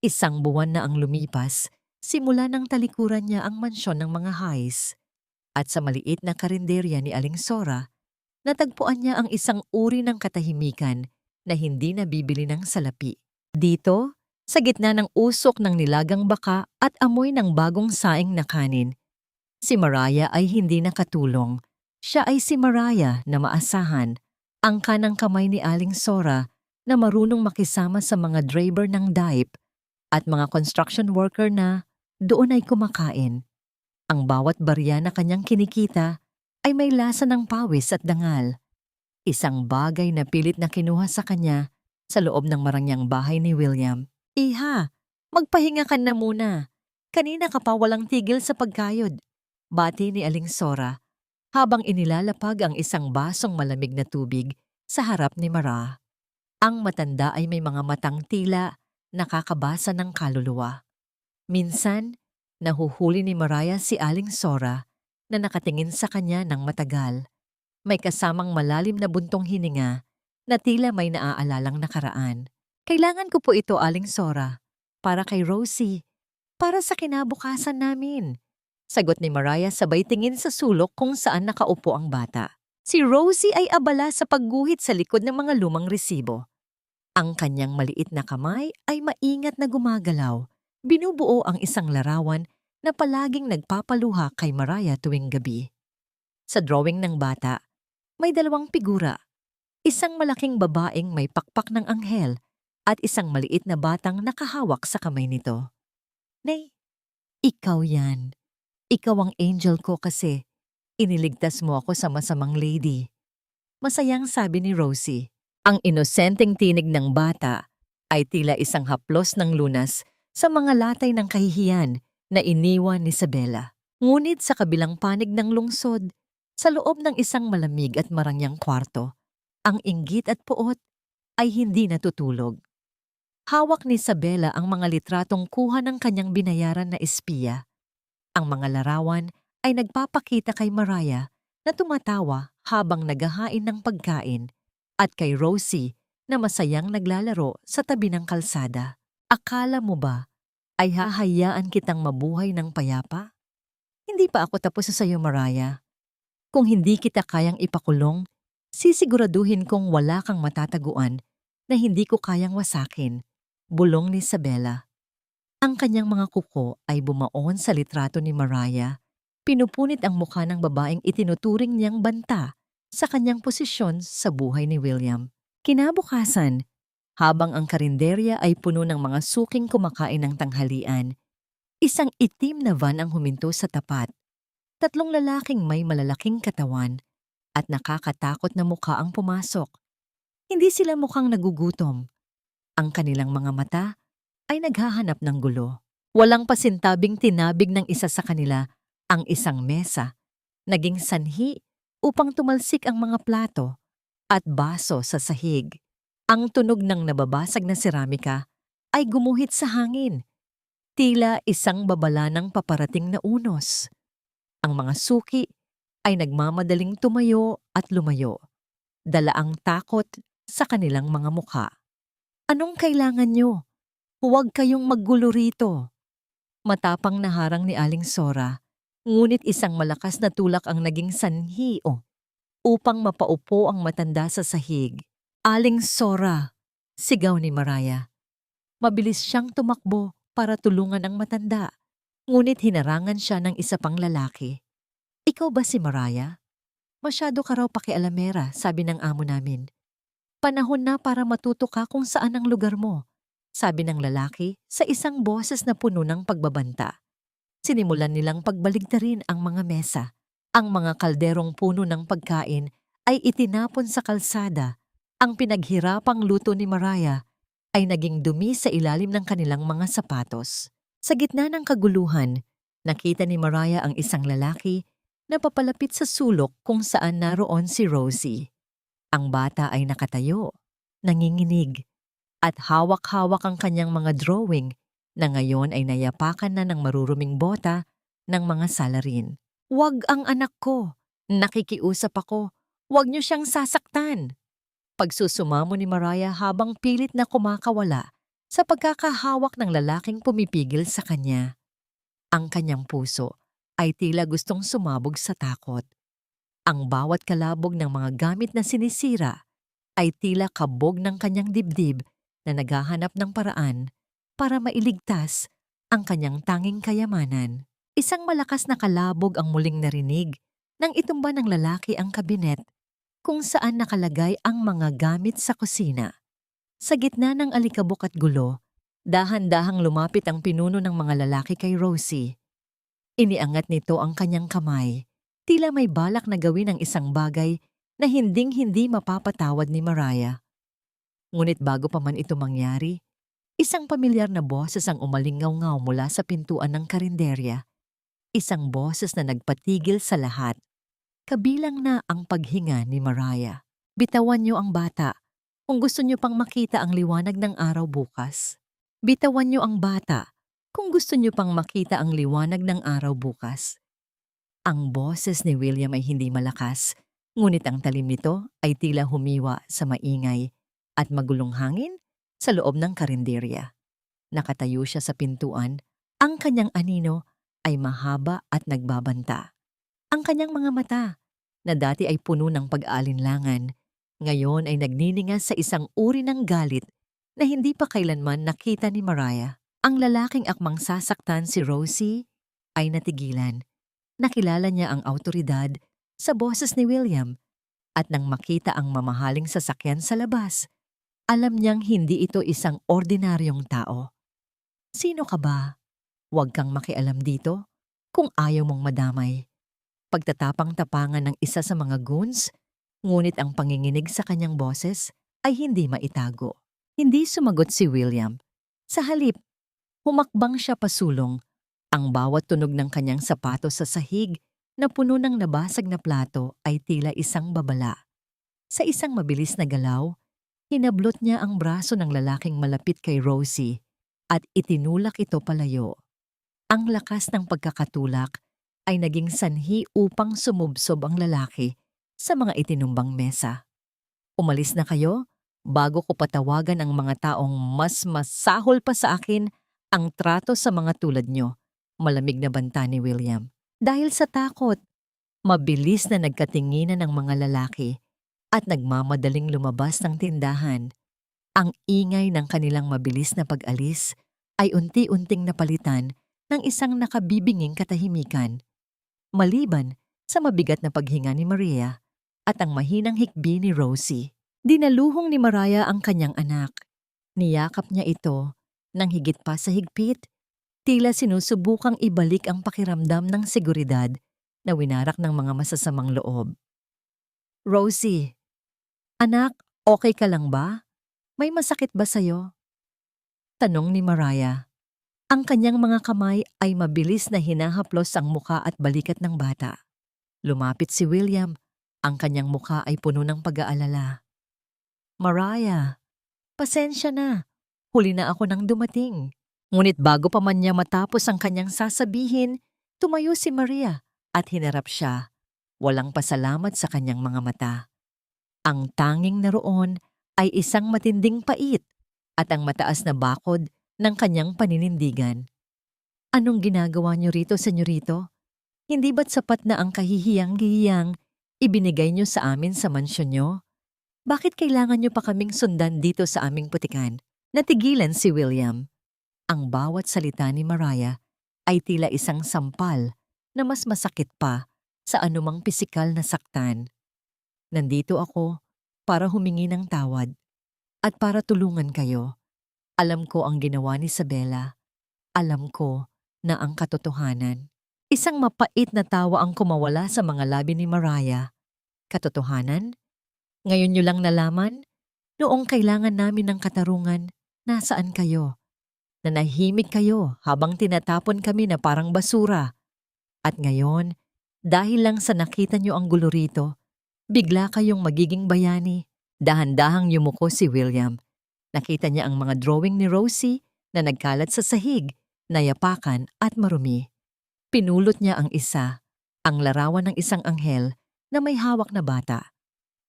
1 buwan na ang lumipas, simula ng talikuran niya ang mansyon ng mga Hayes. At sa maliit na karinderya ni Aling Sora, natagpuan niya ang isang uri ng katahimikan na hindi nabibili ng salapi. Dito, sa gitna ng usok ng nilagang baka at amoy ng bagong saing na kanin, si Mariah ay hindi nakatulong. Siya ay si Mariah na maasahan, ang kanang kamay ni Aling Sora na marunong makisama sa mga driver ng DAIP at mga construction worker na doon ay kumakain. Ang bawat barya na kanyang kinikita ay may lasa ng pawis at dangal. Isang bagay na pilit na kinuha sa kanya sa loob ng marangyang bahay ni William. "Iha, magpahinga ka na muna. Kanina ka pa walang tigil sa pagkayod." Bati ni Aling Sora habang inilalapag ang isang basong malamig na tubig sa harap ni Mariah. Ang matanda ay may mga matang tila nakakabasa ng kaluluwa. Minsan, nahuhuli ni Mariah si Aling Sora na nakatingin sa kanya ng matagal. May kasamang malalim na buntong hininga na tila may naaalalang nakaraan. Kailangan ko po ito, Aling Sora. Para kay Rosie. Para sa kinabukasan namin. Sagot ni Mariah sabay tingin sa sulok kung saan nakaupo ang bata. Si Rosie ay abala sa pagguhit sa likod ng mga lumang resibo. Ang kanyang maliit na kamay ay maingat na gumagalaw. Binubuo ang isang larawan na palaging nagpapaluha kay Mariah tuwing gabi. Sa drawing ng bata, may dalawang figura. Isang malaking babaeng may pakpak ng anghel at isang maliit na batang nakahawak sa kamay nito. Nay, ikaw yan. Ikaw ang angel ko kasi. Iniligtas mo ako sa masamang lady. Masayang sabi ni Rosie. Ang inosenteng tinig ng bata ay tila isang haplos ng lunas sa mga latay ng kahihiyan na iniwan ni Isabela. Ngunit sa kabilang panig ng lungsod, sa loob ng isang malamig at marangyang kwarto, ang inggit at puot ay hindi natutulog. Hawak ni Isabela ang mga litratong kuha ng kanyang binayaran na espiya. Ang mga larawan ay nagpapakita kay Mariah na tumatawa habang naghahain ng pagkain at kay Rosie na masayang naglalaro sa tabi ng kalsada. Akala mo ba ay hahayaan kitang mabuhay ng payapa? Hindi pa ako tapos sa sayo, Mariah. Kung hindi kita kayang ipakulong, sisiguraduhin kong wala kang matataguan na hindi ko kayang wasakin, bulong ni Isabela. Ang kanyang mga kuko ay bumaon sa litrato ni Mariah. Pinupunit ang mukha ng babaeng itinuturing niyang banta sa kanyang posisyon sa buhay ni William. Kinabukasan, habang ang karinderya ay puno ng mga suking kumakain ng tanghalian, isang itim na van ang huminto sa tapat. Tatlong lalaking may malalaking katawan at nakakatakot na mukha ang pumasok. Hindi sila mukhang nagugutom. Ang kanilang mga mata ay naghahanap ng gulo. Walang pasintabing tinabig ng isa sa kanila ang isang mesa, naging sanhi upang tumalsik ang mga plato at baso sa sahig. Ang tunog ng nababasag na seramika ay gumuhit sa hangin, tila isang babala ng paparating na unos. Ang mga suki ay nagmamadaling tumayo at lumayo, dala ang takot sa kanilang mga mukha. Anong kailangan nyo? Huwag kayong maggulo rito. Matapang na harang ni Aling Sora, ngunit isang malakas na tulak ang naging sanhi upang mapaupo ang matanda sa sahig. Aling Sora, sigaw ni Mariah. Mabilis siyang tumakbo para tulungan ang matanda, ngunit hinarangan siya ng isa pang lalaki. Ikaw ba si Mariah? Masyado ka raw pakialamera, sabi ng amo namin. Panahon na para matuto ka kung saan ang lugar mo, sabi ng lalaki sa isang boses na puno ng pagbabanta. Sinimulan nilang pagbaligtarin ang mga mesa. Ang mga kalderong puno ng pagkain ay itinapon sa kalsada. Ang pinaghirapang luto ni Mariah ay naging dumi sa ilalim ng kanilang mga sapatos. Sa gitna ng kaguluhan, nakita ni Mariah ang isang lalaki na papalapit sa sulok kung saan naroon si Rosie. Ang bata ay nakatayo, nanginginig, at hawak-hawak ang kanyang mga drawing na ngayon ay nayapakan na ng maruruming bota ng mga salarin. Huwag ang anak ko! Nakikiusap ako! Huwag niyo siyang sasaktan! Pagsusumamo ni Mariah habang pilit na kumakawala sa pagkakahawak ng lalaking pumipigil sa kanya. Ang kanyang puso ay tila gustong sumabog sa takot. Ang bawat kalabog ng mga gamit na sinisira ay tila kabog ng kanyang dibdib na naghahanap ng paraan para mailigtas ang kanyang tanging kayamanan. Isang malakas na kalabog ang muling narinig nang itumba ng lalaki ang kabinet kung saan nakalagay ang mga gamit sa kusina. Sa gitna ng alikabok at gulo, dahan-dahang lumapit ang pinuno ng mga lalaki kay Rosie. Iniangat nito ang kanyang kamay, tila may balak na gawin ang isang bagay na hinding-hindi mapapatawad ni Mariah. Ngunit bago pa man ito mangyari, isang pamilyar na boses ang umalingaw-ngaw mula sa pintuan ng karinderya. Isang boses na nagpatigil sa lahat, kabilang na ang paghinga ni Mariah. Bitawan niyo ang bata kung gusto niyo pang makita ang liwanag ng araw bukas. Bitawan niyo ang bata kung gusto niyo pang makita ang liwanag ng araw bukas. Ang boses ni William ay hindi malakas, Ngunit ang talim nito ay tila humiwa sa maingay at magulong hangin sa loob ng karinderya. Nakatayo siya sa pintuan, ang kanyang anino ay mahaba at nagbabanta. Ang kanyang mga mata, na dati ay puno ng pag-aalinlangan, ngayon ay nagniningas sa isang uri ng galit na hindi pa kailanman nakita ni Mariah. Ang lalaking akmang sasaktan si Rosie ay natigilan. Nakilala niya ang awtoridad sa boses ni William at nang makita ang mamahaling sasakyan sa labas, alam niyang hindi ito isang ordinaryong tao. Sino ka ba? Huwag kang makialam dito kung ayaw mong madamay. Pagtatapang-tapangan ng isa sa mga goons, ngunit ang panginginig sa kanyang boses ay hindi maitago. Hindi sumagot si William. Sa halip, humakbang siya pasulong. Ang bawat tunog ng kanyang sapatos sa sahig na puno ng nabasag na plato ay tila isang babala. Sa isang mabilis na galaw, hinablot niya ang braso ng lalaking malapit kay Rosie at itinulak ito palayo. Ang lakas ng pagkakatulak ay naging sanhi upang sumubsob ang lalaki sa mga itinumbang mesa. Umalis na kayo bago ko patawagan ang mga taong mas masahol pa sa akin ang trato sa mga tulad nyo, malamig na banta ni William. Dahil sa takot, mabilis na nagkatinginan ng mga lalaki at nagmamadaling lumabas ng tindahan. Ang ingay ng kanilang mabilis na pag-alis ay unti-unting napalitan ng isang nakabibinging katahimikan. Maliban sa mabigat na paghinga ni Maria at ang mahinang hikbi ni Rosie, dinaluhong ni Mariah ang kanyang anak. Niyakap niya ito nang higit pa sa higpit, tila sinusubukang ibalik ang pakiramdam ng seguridad na winarak ng mga masasamang loob. Rosie, anak, okay ka lang ba? May masakit ba sa'yo? Tanong ni Mariah. Ang kanyang mga kamay ay mabilis na hinahaplos ang muka at balikat ng bata. Lumapit si William. Ang kanyang muka ay puno ng pag-aalala. Mariah, pasensya na. Huli na ako nang dumating. Ngunit bago pa man niya matapos ang kanyang sasabihin, tumayo si Maria at hinarap siya. Walang pasalamat sa kanyang mga mata. Ang tanging naroon ay isang matinding pait at ang mataas na bakod ng kanyang paninindigan. Anong ginagawa niyo rito, senyorito? Hindi ba't sapat na ang kahihiyang-gihiyang ibinigay niyo sa amin sa mansyon niyo? Bakit kailangan niyo pa kaming sundan dito sa aming putikan? Natigilan si William. Ang bawat salita ni Mariah ay tila isang sampal na mas masakit pa sa anumang pisikal na saktan. Nandito ako para humingi ng tawad at para tulungan kayo. Alam ko ang ginawa ni Isabela. Alam ko na ang katotohanan. Isang mapait na tawa ang kumawala sa mga labi ni Mariah. Katotohanan? Ngayon niyo lang nalaman? Noong kailangan namin ng katarungan, nasaan kayo? Nanahimik kayo habang tinatapon kami na parang basura. At ngayon, dahil lang sa nakita niyo ang gulo rito, bigla kayong magiging bayani. Dahan-dahang yumuko si William. Nakita niya ang mga drawing ni Rosie na nagkalat sa sahig, nayapakan at marumi. Pinulot niya ang isa, ang larawan ng isang anghel na may hawak na bata.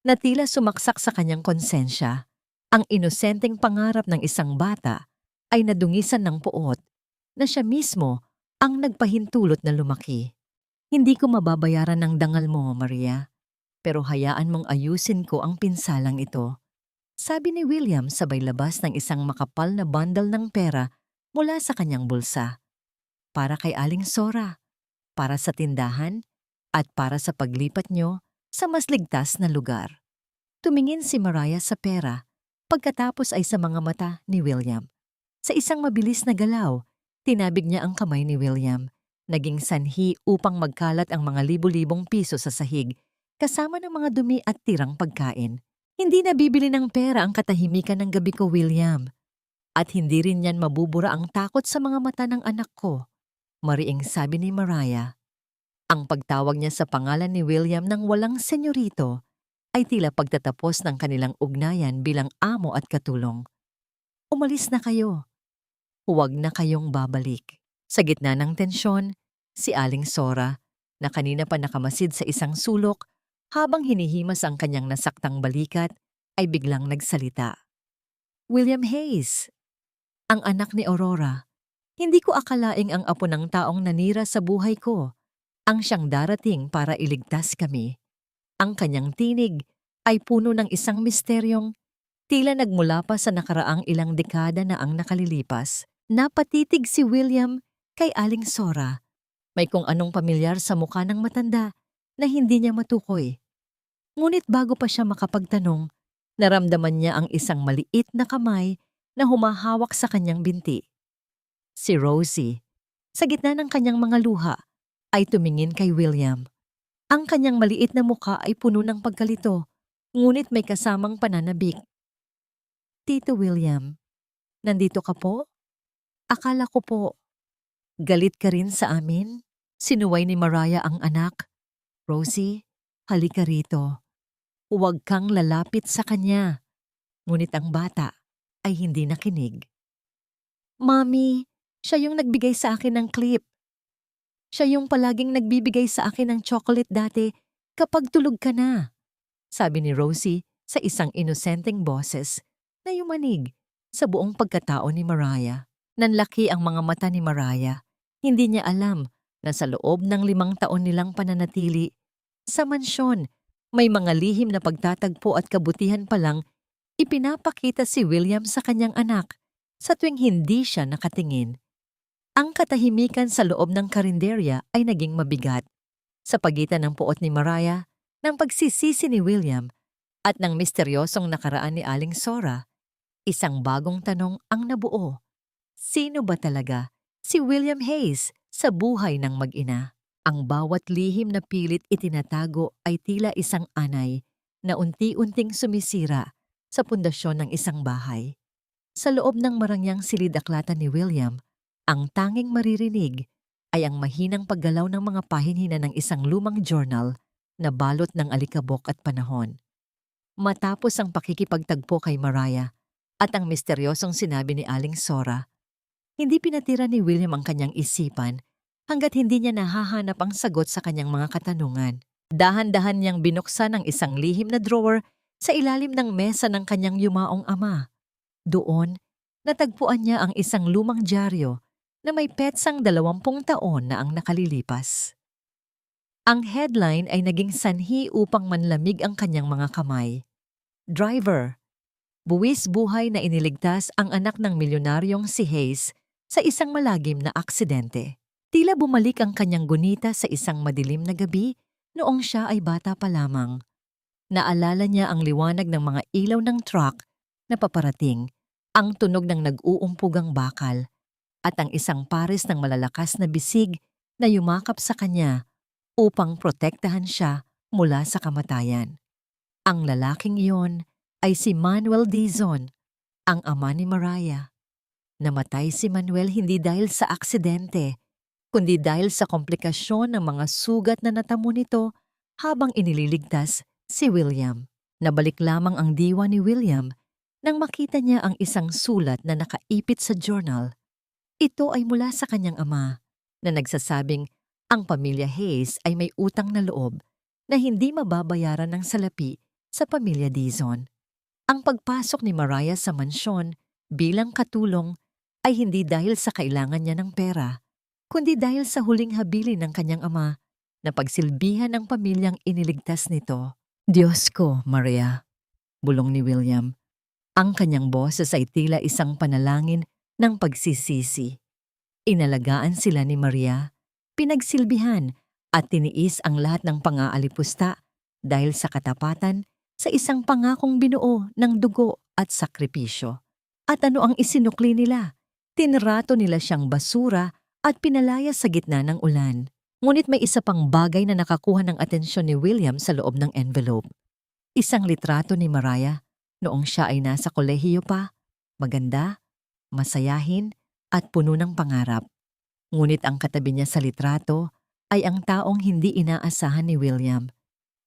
Na tila sumaksak sa kanyang konsensya, ang inosenteng pangarap ng isang bata ay nadungisan ng puot na siya mismo ang nagpahintulot na lumaki. Hindi ko mababayaran ng dangal mo, Maria, pero hayaan mong ayusin ko ang pinsalang ito. Sabi ni William sabay labas ng isang makapal na bundle ng pera mula sa kanyang bulsa. Para kay Aling Sora, para sa tindahan, at para sa paglipat nyo sa mas ligtas na lugar. Tumingin si Mariah sa pera, pagkatapos ay sa mga mata ni William. Sa isang mabilis na galaw, tinabig niya ang kamay ni William. Naging sanhi upang magkalat ang mga libo-libong piso sa sahig, kasama ng mga dumi at tirang pagkain. Hindi nabibili ng pera ang katahimikan ng gabi ko, William. At hindi rin yan mabubura ang takot sa mga mata ng anak ko. Mariing sabi ni Mariah. Ang pagtawag niya sa pangalan ni William ng walang senyorito ay tila pagtatapos ng kanilang ugnayan bilang amo at katulong. Umalis na kayo. Huwag na kayong babalik. Sa gitna ng tensyon, si Aling Sora, na kanina pa nakamasid sa isang sulok, Habang hinihimas ang kanyang nasaktang balikat, ay biglang nagsalita. William Hayes, ang anak ni Aurora. Hindi ko akalaing ang apo ng taong nanira sa buhay ko ang siyang darating para iligtas kami. Ang kanyang tinig ay puno ng isang misteryong tila nagmula pa sa nakaraang ilang dekada na ang nakalilipas. Napatitig si William kay Aling Sora. May kung anong pamilyar sa mukha ng matanda na hindi niya matukoy. Ngunit bago pa siya makapagtanong, naramdaman niya ang isang maliit na kamay na humahawak sa kanyang binti. Si Rosie, sa gitna ng kanyang mga luha, ay tumingin kay William. Ang kanyang maliit na mukha ay puno ng pagkalito, ngunit may kasamang pananabik. Tito William, nandito ka po? Akala ko po, galit ka rin sa amin? Sinuway ni Mariah ang anak. Rosie, halika rito. Huwag kang lalapit sa kanya. Ngunit ang bata ay hindi nakinig. Mami, siya yung nagbigay sa akin ng clip. Siya yung palaging nagbibigay sa akin ng chocolate dati kapag tulog ka na. Sabi ni Rosie sa isang inosenteng boses na yumanig sa buong pagkatao ni Mariah. Nanlaki ang mga mata ni Mariah. Hindi niya alam na sa loob ng 5 taon nilang pananatili sa mansyon, may mga lihim na pagtatagpo at kabutihan pa lang ipinapakita si William sa kanyang anak sa tuwing hindi siya nakatingin. Ang katahimikan sa loob ng karinderya ay naging mabigat sa pagitan ng puot ni Mariah, ng pagsisisi ni William at ng misteryosong nakaraan ni Aling Sora. Isang bagong tanong ang nabuo. Sino ba talaga si William Hayes sa buhay ng mag-ina? Ang bawat lihim na pilit itinatago ay tila isang anay na unti-unting sumisira sa pundasyon ng isang bahay. Sa loob ng marangyang silid-aklatan ni William, ang tanging maririnig ay ang mahinang paggalaw ng mga pahinhina ng isang lumang journal na balot ng alikabok at panahon. Matapos ang pakikipagtagpo kay Mariah at ang misteryosong sinabi ni Aling Sora, hindi pinatira ni William ang kanyang isipan hanggat hindi niya nahahanap ang sagot sa kanyang mga katanungan. Dahan-dahan niyang binuksan ang isang lihim na drawer sa ilalim ng mesa ng kanyang yumaong ama. Doon, natagpuan niya ang isang lumang dyaryo na may petsang 20 taon na ang nakalilipas. Ang headline ay naging sanhi upang manlamig ang kanyang mga kamay. Driver, buwis buhay na iniligtas ang anak ng milyonaryong si Hayes sa isang malagim na aksidente. Tila bumalik ang kanyang gunita sa isang madilim na gabi noong siya ay bata pa lamang. Naalala niya ang liwanag ng mga ilaw ng truck na paparating, ang tunog ng nag-uumpugang bakal, at ang isang pares ng malalakas na bisig na yumakap sa kanya upang protektahan siya mula sa kamatayan. Ang lalaking iyon ay si Manuel Dizon, ang ama ni Mariah. Namatay si Manuel hindi dahil sa aksidente, kundi dahil sa komplikasyon ng mga sugat na natamo nito habang inililigtas si William. Nabalik lamang ang diwa ni William nang makita niya ang isang sulat na nakaipit sa journal. Ito ay mula sa kanyang ama na nagsasabing ang pamilya Hayes ay may utang na loob na hindi mababayaran ng salapi sa pamilya Dizon. Ang pagpasok ni Mariah sa mansyon bilang katulong ay hindi dahil sa kailangan niya ng pera, kundi dahil sa huling habilin ng kanyang ama na pagsilbihan ng pamilyang iniligtas nito. Diyos ko, Maria, bulong ni William. Ang kanyang boses ay tila isang panalangin ng pagsisisi. Inalagaan sila ni Maria, pinagsilbihan at tiniis ang lahat ng pang-aalipusta dahil sa katapatan sa isang pangakong binuo ng dugo at sakripisyo. At ano ang isinukli nila? Tinrato nila siyang basura at pinalaya sa gitna ng ulan. Ngunit may isa pang bagay na nakakuha ng atensyon ni William sa loob ng envelope. Isang litrato ni Mariah noong siya ay nasa kolehiyo pa, maganda, masayahin at puno ng pangarap. Ngunit ang katabi niya sa litrato ay ang taong hindi inaasahan ni William.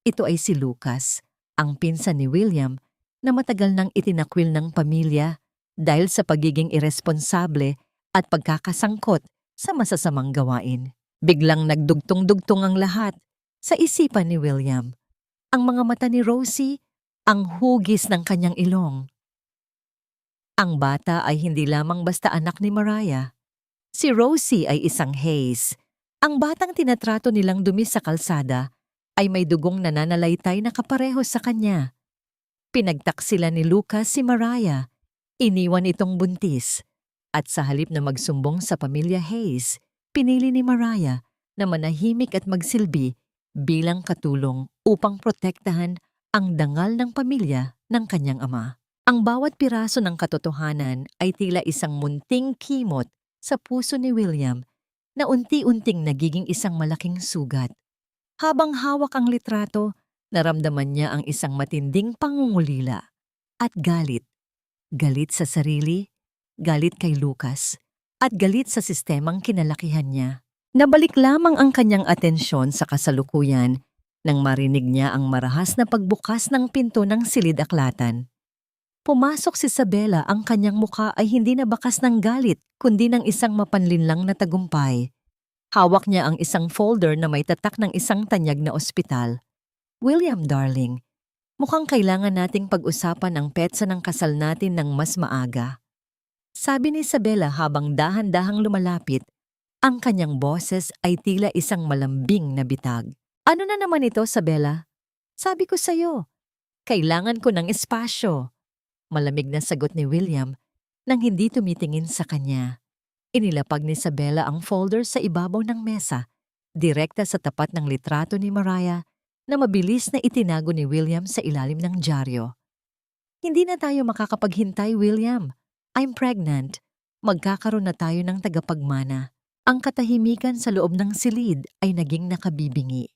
Ito ay si Lucas, ang pinsan ni William na matagal nang itinakwil ng pamilya dahil sa pagiging iresponsable at pagkakasangkot sa masasamang gawain. Biglang nagdugtong-dugtong ang lahat sa isipan ni William. Ang mga mata ni Rosie, ang hugis ng kanyang ilong. Ang bata ay hindi lamang basta anak ni Mariah. Si Rosie ay isang Hayes. Ang batang tinatrato nilang dumi sa kalsada ay may dugong nananalaytay na kapareho sa kanya. Pinagtaksila ni Lucas si Mariah, iniwan itong buntis, at sa halip na magsumbong sa pamilya Hayes, pinili ni Mariah na manahimik at magsilbi bilang katulong upang protektahan ang dangal ng pamilya ng kanyang ama. Ang bawat piraso ng katotohanan ay tila isang munting kimot sa puso ni William na unti-unting nagiging isang malaking sugat. Habang hawak ang litrato, naramdaman niya ang isang matinding pangungulila at galit. Galit sa sarili, galit kay Lucas, at galit sa sistemang kinalakihan niya. Nabalik lamang ang kanyang atensyon sa kasalukuyan nang marinig niya ang marahas na pagbukas ng pinto ng silid-aklatan. Pumasok si Isabela, ang kanyang muka ay hindi na bakas ng galit kundi ng isang mapanlinlang na tagumpay. Hawak niya ang isang folder na may tatak ng isang tanyag na ospital. "William, darling, mukhang kailangan nating pag-usapan ang petsa ng kasal natin ng mas maaga." Sabi ni Isabela habang dahan-dahang lumalapit. Ang kanyang boses ay tila isang malambing na bitag. "Ano na naman ito, Isabela? Sabi ko sa'yo, kailangan ko ng espasyo." Malamig na sagot ni William nang hindi tumitingin sa kanya. Inilapag ni Isabela ang folder sa ibabaw ng mesa, direkta sa tapat ng litrato ni Mariah na mabilis na itinago ni William sa ilalim ng dyaryo. "Hindi na tayo makakapaghintay, William. I'm pregnant. Magkakaroon na tayo ng tagapagmana." Ang katahimikan sa loob ng silid ay naging nakabibingi.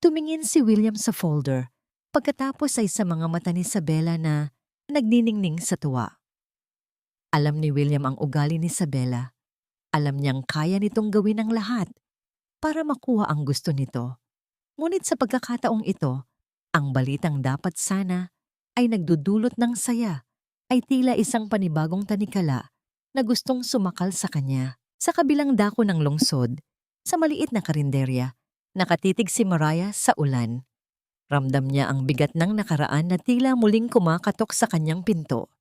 Tumingin si William sa folder, pagkatapos ay sa mga mata ni Isabela na nagniningning sa tuwa. Alam ni William ang ugali ni Isabela. Alam niyang kaya nitong gawin ang lahat para makuha ang gusto nito. Ngunit sa pagkakataong ito, ang balitang dapat sana ay nagdudulot ng saya ay tila isang panibagong tanikala na gustong sumakal sa kanya. Sa kabilang dako ng lungsod, sa maliit na karinderya, nakatitig si Mariah sa ulan. Ramdam niya ang bigat ng nakaraan na tila muling kumakatok sa kanyang pinto.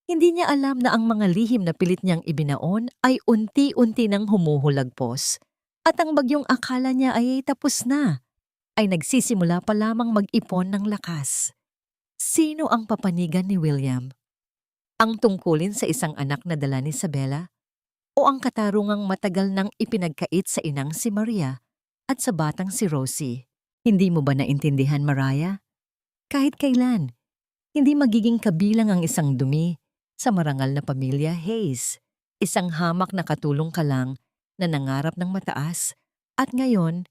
Hindi niya alam na ang mga lihim na pilit niyang ibinaon ay unti-unti nang humuhulagpos, at ang bagyong akala niya ay tapos na, ay nagsisimula pa lamang mag-ipon ng lakas. Sino ang papanigan ni William? Ang tungkulin sa isang anak na dala ni Isabela? O ang katarungang matagal nang ipinagkait sa inang si Maria at sa batang si Rosie? Hindi mo ba naintindihan, Mariah? Kahit kailan, hindi magiging kabilang ang isang dumi sa marangal na pamilya Hayes. Isang hamak na katulong ka lang na nangarap ng mataas, at ngayon,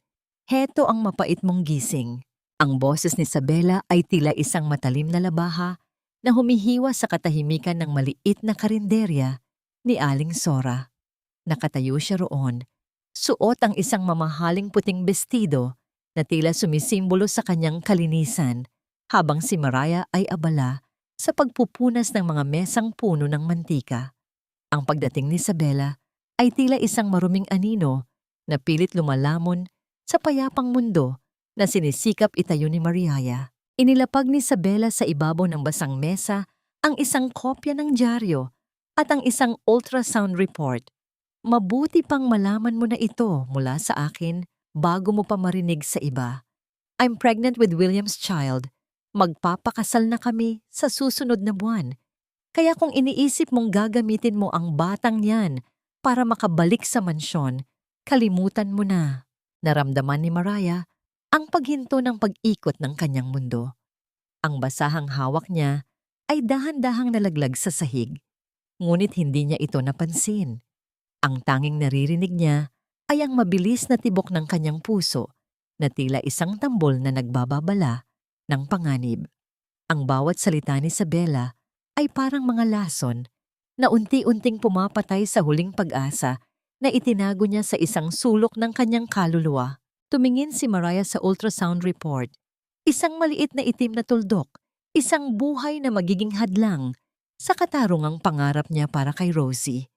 heto ang mapait mong gising. Ang boses ni Isabela ay tila isang matalim na labaha na humihiwa sa katahimikan ng maliit na karinderya ni Aling Sora. Nakatayo siya roon, suot ang isang mamahaling puting bestido na tila sumisimbolo sa kanyang kalinisan, habang si Mariah ay abala sa pagpupunas ng mga mesang puno ng mantika. Ang pagdating ni Isabela ay tila isang maruming anino na pilit lumalamon sa payapang mundo na sinisikap itayo ni Mariah. Inilapag ni Isabela sa ibabaw ng basang mesa ang isang kopya ng dyaryo at ang isang ultrasound report. "Mabuti pang malaman mo na ito mula sa akin bago mo pa marinig sa iba. I'm pregnant with William's child. Magpapakasal na kami sa susunod na buwan. Kaya kung iniisip mong gagamitin mo ang batang yan para makabalik sa mansyon, kalimutan mo na." Naramdaman ni Mariah ang paghinto ng pag-ikot ng kanyang mundo. Ang basahang hawak niya ay dahan-dahang nalaglag sa sahig, ngunit hindi niya ito napansin. Ang tanging naririnig niya ay ang mabilis na tibok ng kanyang puso na tila isang tambol na nagbababala ng panganib. Ang bawat salita ni Isabela ay parang mga lason na unti-unting pumapatay sa huling pag-asa na itinago niya sa isang sulok ng kanyang kaluluwa. Tumingin si Mariah sa ultrasound report. Isang maliit na itim na tuldok, isang buhay na magiging hadlang sa katarungang pangarap niya para kay Rosie.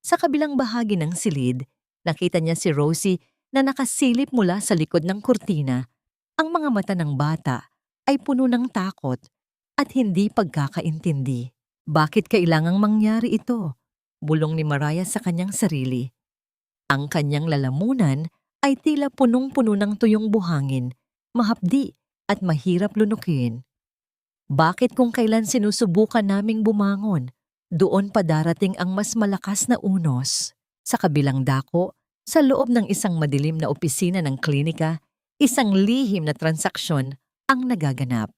Sa kabilang bahagi ng silid, nakita niya si Rosie na nakasilip mula sa likod ng kurtina Ang mga mata ng bata ay puno ng takot at hindi pagkakaintindi. Bakit kailangang mangyari ito? Bulong ni Mariah sa kanyang sarili. Ang kanyang lalamunan ay tila punong-puno ng tuyong buhangin, mahapdi at mahirap lunukin. Bakit kung kailan sinusubukan naming bumangon, doon pa darating ang mas malakas na unos? Sa kabilang dako, sa loob ng isang madilim na opisina ng klinika, isang lihim na transaksyon ang nagaganap.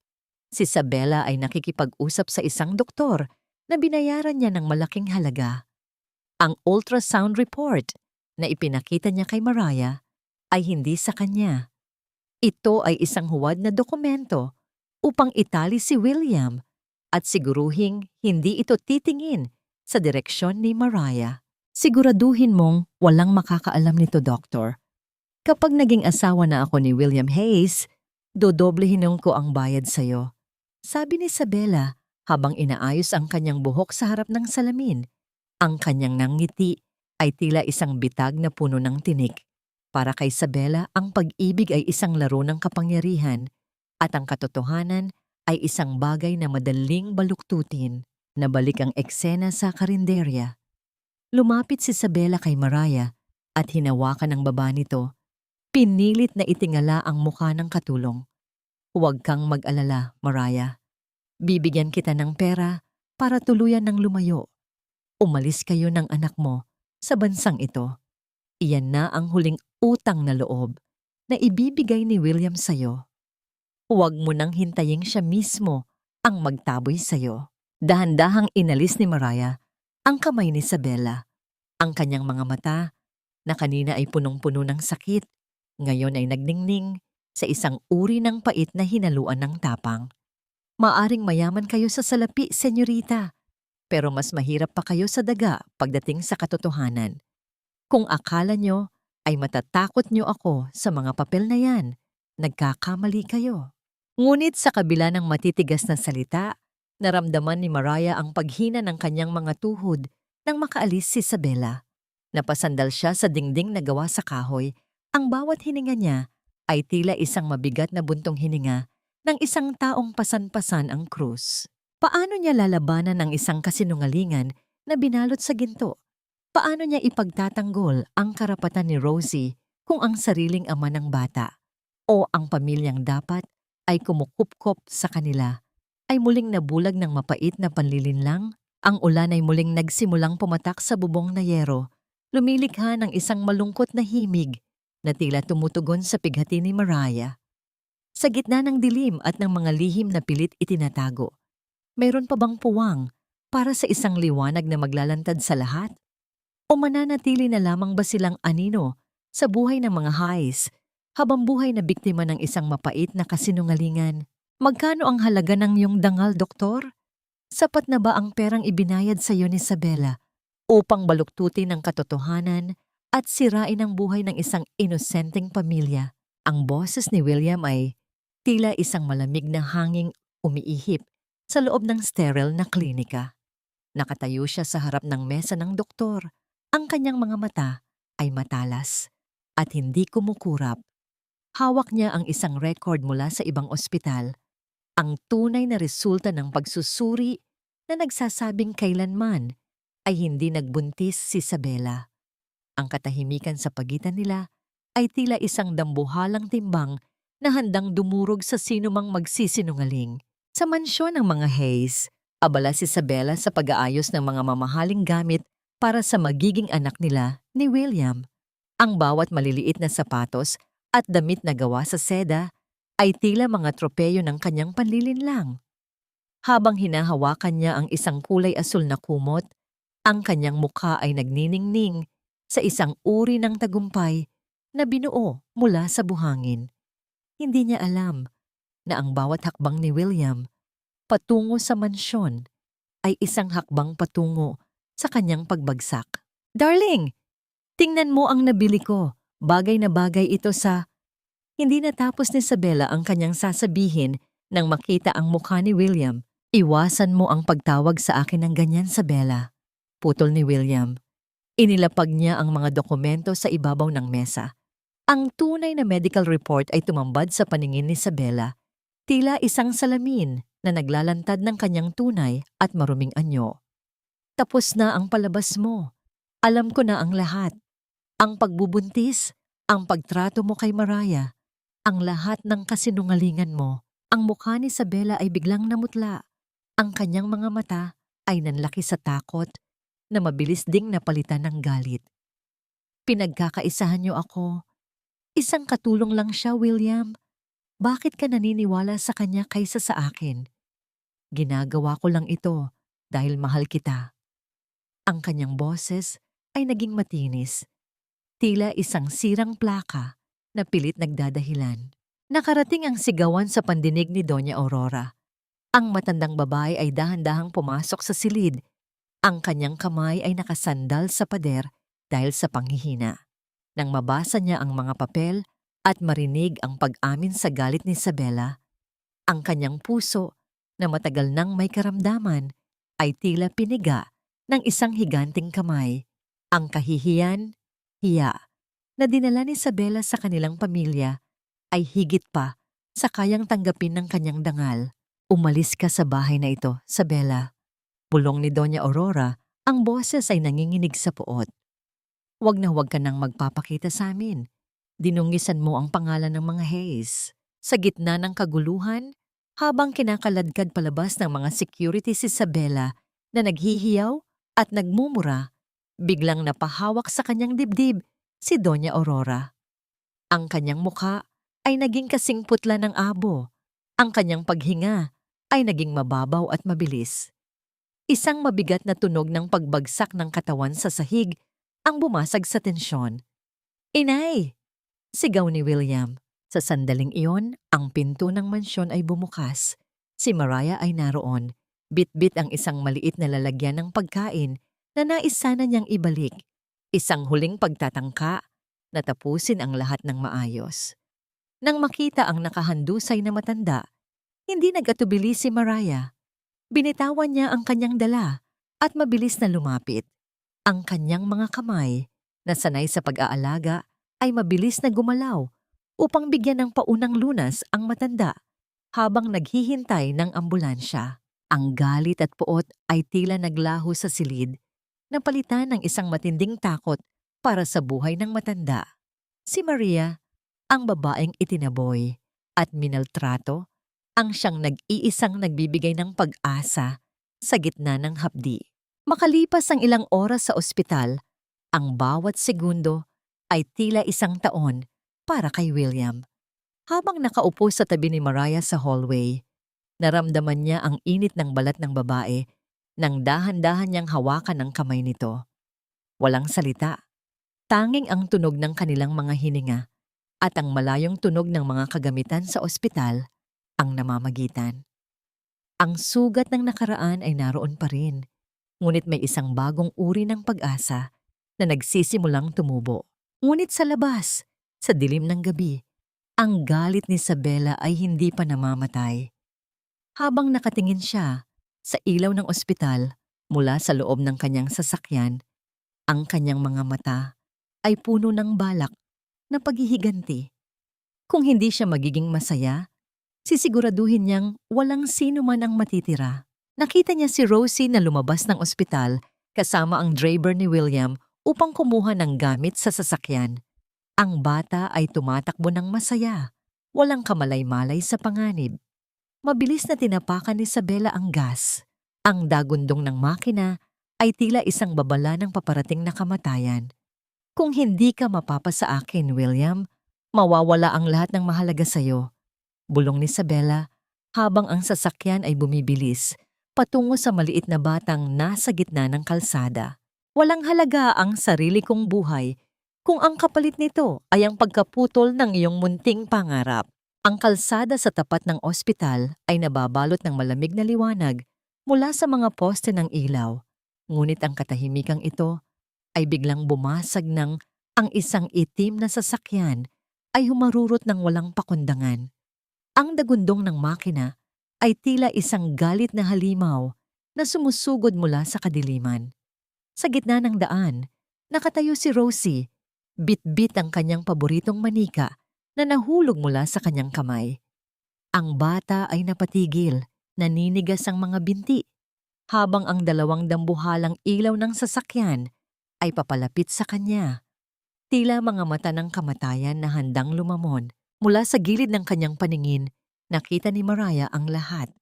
Si Isabela ay nakikipag-usap sa isang doktor na binayaran niya ng malaking halaga. Ang ultrasound report na ipinakita niya kay Mariah ay hindi sa kanya. Ito ay isang huwad na dokumento upang itali si William at siguruhing hindi ito titingin sa direksyon ni Mariah. Siguraduhin mong walang makakaalam nito, Doktor. Kapag naging asawa na ako ni William Hayes, dodoblehin ko ang bayad sa'yo. Sabi ni Isabela habang inaayos ang kanyang buhok sa harap ng salamin. Ang kanyang nangiti ay tila isang bitag na puno ng tinik. Para kay Isabela, ang pag-ibig ay isang laro ng kapangyarihan at ang katotohanan ay isang bagay na madaling baluktutin. Nabalik ang eksena sa karinderya. Lumapit si Isabela kay Mariah at hinawakan ang baba nito. Pinilit na itingala ang mukha ng katulong. Huwag kang mag-alala, Mariah. Bibigyan kita ng pera para tuluyan ng lumayo. Umalis kayo ng anak mo sa bansang ito. Iyan na ang huling utang na loob na ibibigay ni William sa'yo. Huwag mo nang hintayin siya mismo ang magtaboy sa'yo. Dahan-dahang inalis ni Mariah ang kamay ni Isabela. Ang kanyang mga mata, na kanina ay punong-puno ng sakit, ngayon ay nagningning sa isang uri ng pait na hinaluan ng tapang. Maaring mayaman kayo sa salapi, senyorita, pero mas mahirap pa kayo sa daga pagdating sa katotohanan. Kung akala nyo ay matatakot nyo ako sa mga papel na yan, nagkakamali kayo. Ngunit sa kabila ng matitigas na salita, naramdaman ni Mariah ang paghina ng kanyang mga tuhod nang makaalis si Isabela. Napasandal siya sa dingding na gawa sa kahoy. Ang bawat hininga niya ay tila isang mabigat na buntong hininga ng isang taong pasan-pasan ang krus. Paano niya lalabanan ang isang kasinungalingan na binalot sa ginto? Paano niya ipagtatanggol ang karapatan ni Rosie kung ang sariling ama ng bata o ang pamilyang dapat ay kumukupkop sa kanila ay muling nabulag ng mapait na panlilinlang? Ang ulan ay muling nagsimulang pumatak sa bubong na yero, lumilikha ng isang malungkot na himig na tila tumutugon sa pighati ni Mariah. Sa gitna ng dilim at ng mga lihim na pilit itinatago, mayroon pa bang puwang para sa isang liwanag na maglalantad sa lahat? O mananatili na lamang ba silang anino sa buhay ng mga Hayes habang buhay na biktima ng isang mapait na kasinungalingan? Magkano ang halaga ng iyong dangal, Doktor? Sapat na ba ang perang ibinayad sa iyo ni Isabela upang baluktutin ang katotohanan at sirain ang buhay ng isang inosenteng pamilya? Ang boses ni William ay tila isang malamig na hanging umiihip sa loob ng sterile na klinika. Nakatayo siya sa harap ng mesa ng doktor. Ang kanyang mga mata ay matalas at hindi kumukurap. Hawak niya ang isang record mula sa ibang ospital, ang tunay na resulta ng pagsusuri na nagsasabing kailanman ay hindi nagbuntis si Isabela. Ang katahimikan sa pagitan nila ay tila isang dambuhalang timbang na handang dumurog sa sinumang magsisinungaling. Sa mansyon ng mga Hayes, abala si Isabela sa pag-aayos ng mga mamahaling gamit para sa magiging anak nila ni William. Ang bawat maliliit na sapatos at damit na gawa sa seda ay tila mga tropeyo ng kanyang panlilinlang. Habang hinahawakan niya ang isang kulay asul na kumot, ang kanyang mukha ay nagniningning sa isang uri ng tagumpay na binuo mula sa buhangin. Hindi niya alam na ang bawat hakbang ni William patungo sa mansyon ay isang hakbang patungo sa kanyang pagbagsak. Darling, tingnan mo ang nabili ko. Bagay na bagay ito sa... Hindi natapos ni Isabela ang kanyang sasabihin nang makita ang mukha ni William. Iwasan mo ang pagtawag sa akin ng ganyan, Isabela. Putol ni William. Inilapag niya ang mga dokumento sa ibabaw ng mesa. Ang tunay na medical report ay tumambad sa paningin ni Isabela, tila isang salamin na naglalantad ng kanyang tunay at maruming anyo. Tapos na ang palabas mo. Alam ko na ang lahat. Ang pagbubuntis, ang pagtrato mo kay Mariah, ang lahat ng kasinungalingan mo. Ang mukha ni Isabela ay biglang namutla. Ang kanyang mga mata ay nanlaki sa takot na mabilis ding napalitan ng galit. Pinagkakaisahan niyo ako. Isang katulong lang siya, William. Bakit ka naniniwala sa kanya kaysa sa akin? Ginagawa ko lang ito dahil mahal kita. Ang kanyang boses ay naging matinis. Tila isang sirang plaka na pilit nagdadahilan. Nakarating ang sigawan sa pandinig ni Doña Aurora. Ang matandang babae ay dahan-dahang pumasok sa silid. Ang kanyang kamay ay nakasandal sa pader dahil sa panghihina. Nang mabasa niya ang mga papel at marinig ang pag-amin sa galit ni Isabela, ang kanyang puso na matagal nang may karamdaman ay tila piniga ng isang higanting kamay. Ang kahihiyan, hiya, na dinala ni Isabela sa kanilang pamilya ay higit pa sa kayang tanggapin ng kanyang dangal. Umalis ka sa bahay na ito, Isabela. Bulong ni Doña Aurora, ang boses ay nanginginig sa puot. Huwag na huwag ka nang magpapakita sa amin. Dinungisan mo ang pangalan ng mga Hayes. Sa gitna ng kaguluhan, habang kinakaladkad palabas ng mga security si Isabela na naghihiyaw at nagmumura, biglang napahawak sa kanyang dibdib si Doña Aurora. Ang kanyang mukha ay naging kasing putla ng abo. Ang kanyang paghinga ay naging mababaw at mabilis. Isang mabigat na tunog ng pagbagsak ng katawan sa sahig ang bumasag sa tensyon. "Inay!" sigaw ni William. Sa sandaling iyon, ang pinto ng mansyon ay bumukas. Si Mariah ay naroon. Bit-bit ang isang maliit na lalagyan ng pagkain na nais sana niyang ibalik. Isang huling pagtatangka na tapusin ang lahat ng maayos. Nang makita ang nakahandusay na matanda, hindi nag-atubili si Mariah. Binitawan niya ang kanyang dala at mabilis na lumapit. Ang kanyang mga kamay, na sanay sa pag-aalaga, ay mabilis na gumalaw upang bigyan ng paunang lunas ang matanda habang naghihintay ng ambulansya. Ang galit at puot ay tila naglaho sa silid, napalitan ng isang matinding takot para sa buhay ng matanda. Si Maria, ang babaeng itinaboy at minaltrato, ang siyang nag-iisang nagbibigay ng pag-asa sa gitna ng hapdi. Makalipas ang ilang oras sa ospital, ang bawat segundo ay tila isang taon para kay William. Habang nakaupo sa tabi ni Mariah sa hallway, naramdaman niya ang init ng balat ng babae nang dahan-dahan niyang hawakan ang kamay nito. Walang salita, tanging ang tunog ng kanilang mga hininga at ang malayong tunog ng mga kagamitan sa ospital ang namamagitan. Ang sugat ng nakaraan ay naroon pa rin, ngunit may isang bagong uri ng pag-asa na nagsisimulang tumubo. Ngunit sa labas, sa dilim ng gabi, ang galit ni Isabela ay hindi pa namamatay. Habang nakatingin siya sa ilaw ng ospital mula sa loob ng kanyang sasakyan, ang kanyang mga mata ay puno ng balak na paghihiganti. Kung hindi siya magiging masaya, sisiguraduhin niyang walang sino man ang matitira. Nakita niya si Rosie na lumabas ng ospital kasama ang driver ni William upang kumuha ng gamit sa sasakyan. Ang bata ay tumatakbo ng masaya, walang kamalay-malay sa panganib. Mabilis na tinapakan ni Isabela ang gas. Ang dagundong ng makina ay tila isang babala ng paparating na kamatayan. "Kung hindi ka mapapa sa akin, William, mawawala ang lahat ng mahalaga sa'yo," bulong ni Isabela habang ang sasakyan ay bumibilis patungo sa maliit na batang nasa gitna ng kalsada. Walang halaga ang sarili kong buhay kung ang kapalit nito ay ang pagkaputol ng iyong munting pangarap. Ang kalsada sa tapat ng ospital ay nababalot ng malamig na liwanag mula sa mga poste ng ilaw. Ngunit ang katahimikang ito ay biglang bumasag ng ang isang itim na sasakyan ay humarurot ng walang pakundangan. Ang dagundong ng makina ay tila isang galit na halimaw na sumusugod mula sa kadiliman. Sa gitna ng daan, nakatayo si Rosie, Bit-bit ang kanyang paboritong manika na nahulog mula sa kanyang kamay. Ang bata ay napatigil, naninigas ang mga binti, habang ang dalawang dambuhalang ilaw ng sasakyan ay papalapit sa kanya. Tila mga mata ng kamatayan na handang lumamon. Mula sa gilid ng kanyang paningin, nakita ni Mariah ang lahat.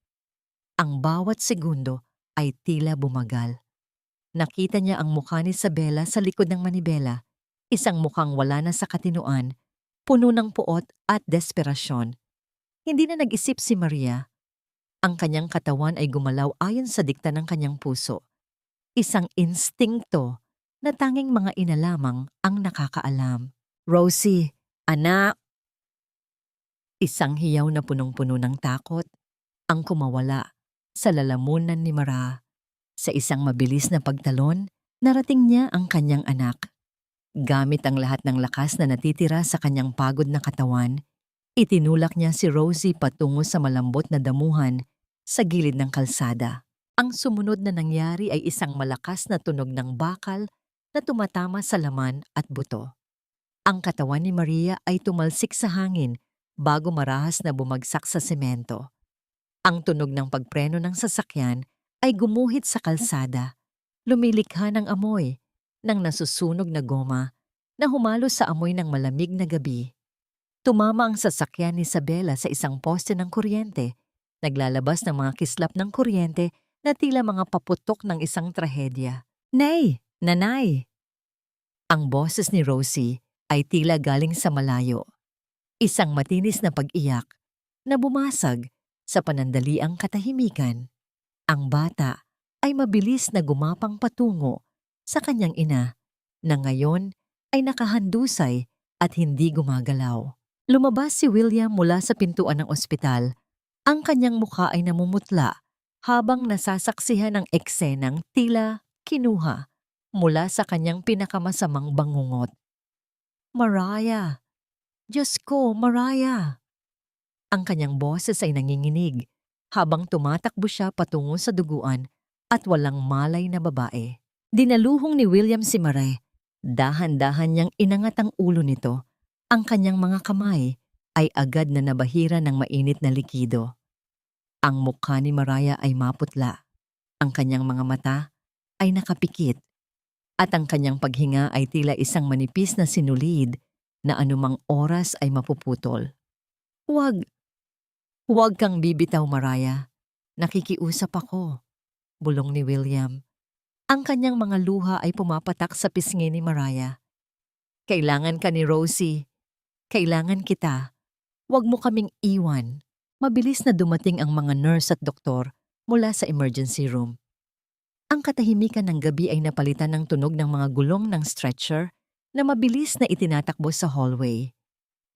Ang bawat segundo ay tila bumagal. Nakita niya ang mukha ni Isabela sa likod ng manibela, isang mukhang wala na sa katinoan, puno ng puot at desperasyon. Hindi na nag-isip si Maria. Ang kanyang katawan ay gumalaw ayon sa dikta ng kanyang puso. Isang instingto na tanging mga ina lamang ang nakakaalam. "Rosie, anak!" Isang hiyaw na punong-puno ng takot ang kumawala sa lalamunan ni Mara. Sa isang mabilis na pagtalon, narating niya ang kanyang anak. Gamit ang lahat ng lakas na natitira sa kanyang pagod na katawan, itinulak niya si Rosie patungo sa malambot na damuhan sa gilid ng kalsada. Ang sumunod na nangyari ay isang malakas na tunog ng bakal na tumatama sa laman at buto. Ang katawan ni Maria ay tumalsik sa hangin bago marahas na bumagsak sa semento. Ang tunog ng pagpreno ng sasakyan ay gumuhit sa kalsada. Lumilikha ng amoy ng nasusunog na goma na humalo sa amoy ng malamig na gabi. Tumama ang sasakyan ni Isabela sa isang poste ng kuryente, naglalabas ng mga kislap ng kuryente na tila mga paputok ng isang trahedya. "Nay! Nanay!" Ang boses ni Rosie ay tila galing sa malayo. Isang matinis na pag-iyak na bumasag sa panandaliang katahimikan. Ang bata ay mabilis na gumapang patungo sa kanyang ina na ngayon ay nakahandusay at hindi gumagalaw. Lumabas si William mula sa pintuan ng ospital. Ang kanyang mukha ay namumutla habang nasasaksihan ng eksenang tila kinuha mula sa kanyang pinakamasamang bangungot. "Mariah! Diyos ko, Mariah!" Ang kanyang boses ay nanginginig habang tumatakbo siya patungo sa duguan at walang malay na babae. Dinaluhong ni William si Mariah. Dahan-dahan niyang inangat ang ulo nito. Ang kanyang mga kamay ay agad na nabahira ng mainit na likido. Ang mukha ni Mariah ay maputla. Ang kanyang mga mata ay nakapikit. At ang kanyang paghinga ay tila isang manipis na sinulid na anumang oras ay mapuputol. Huwag kang bibitaw, Mariah. Nakikiusap ako," bulong ni William. Ang kanyang mga luha ay pumapatak sa pisngi ni Mariah. "Kailangan ka ni Rosie. Kailangan kita. Huwag mo kaming iwan." Mabilis na dumating ang mga nurse at doktor mula sa emergency room. Ang katahimikan ng gabi ay napalitan ng tunog ng mga gulong ng stretcher na mabilis na itinatakbo sa hallway.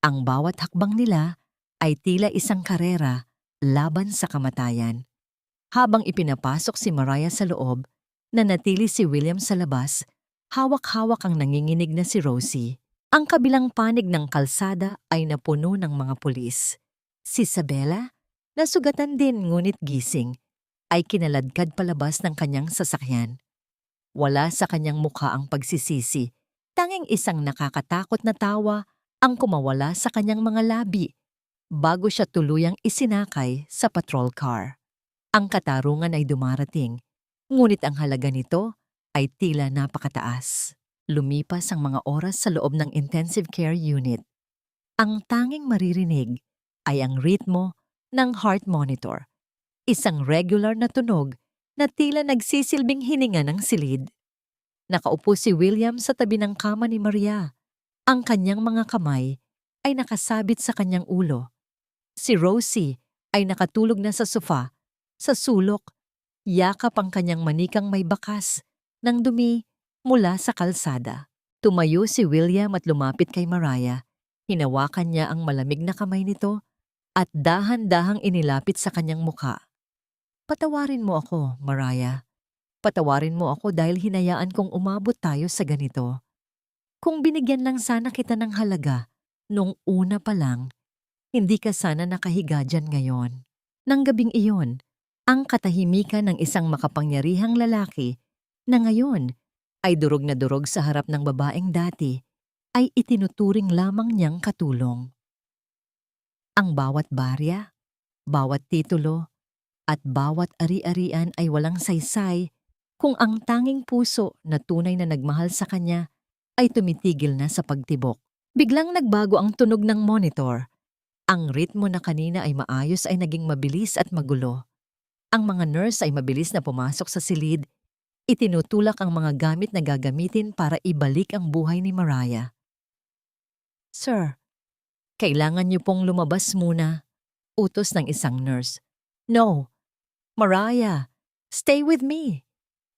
Ang bawat hakbang nila ay tila isang karera laban sa kamatayan. Habang ipinapasok si Mariah sa loob, nanatili si William sa labas, hawak-hawak ang nanginginig na si Rosie. Ang kabilang panig ng kalsada ay napuno ng mga pulis. Si Isabela, nasugatan din ngunit gising, ay kinaladkad palabas ng kanyang sasakyan. Wala sa kanyang mukha ang pagsisisi. Tanging isang nakakatakot na tawa ang kumawala sa kanyang mga labi bago siya tuluyang isinakay sa patrol car. Ang katarungan ay dumarating, ngunit ang halaga nito ay tila napakataas. Lumipas ang mga oras sa loob ng intensive care unit. Ang tanging maririnig ay ang ritmo ng heart monitor, isang regular na tunog na tila nagsisilbing hininga ng silid. Nakaupo si William sa tabi ng kama ni Maria. Ang kanyang mga kamay ay nakasabit sa kanyang ulo. Si Rosie ay nakatulog na sa sofa, sa sulok, yakap ang kanyang manikang may bakas ng dumi mula sa kalsada. Tumayo si William at lumapit kay Mariah. Hinawakan niya ang malamig na kamay nito at dahan-dahang inilapit sa kanyang mukha. "Patawarin mo ako, Mariah. Patawarin mo ako dahil hinayaan kong umabot tayo sa ganito. Kung binigyan lang sana kita ng halaga nung una pa lang, hindi ka sana nakahiga dyan ngayon." Nang gabing iyon, ang katahimikan ng isang makapangyarihang lalaki na ngayon ay durog na durog sa harap ng babaeng dati ay itinuturing lamang niyang katulong. Ang bawat barya, bawat titulo, at bawat ari-arian ay walang saysay kung ang tanging puso na tunay na nagmahal sa kanya ay tumitigil na sa pagtibok. Biglang nagbago ang tunog ng monitor. Ang ritmo na kanina ay maayos ay naging mabilis at magulo. Ang mga nurse ay mabilis na pumasok sa silid. Itinutulak ang mga gamit na gagamitin para ibalik ang buhay ni Mariah. "Sir, kailangan niyo pong lumabas muna," utos ng isang nurse. "No, Mariah, stay with me,"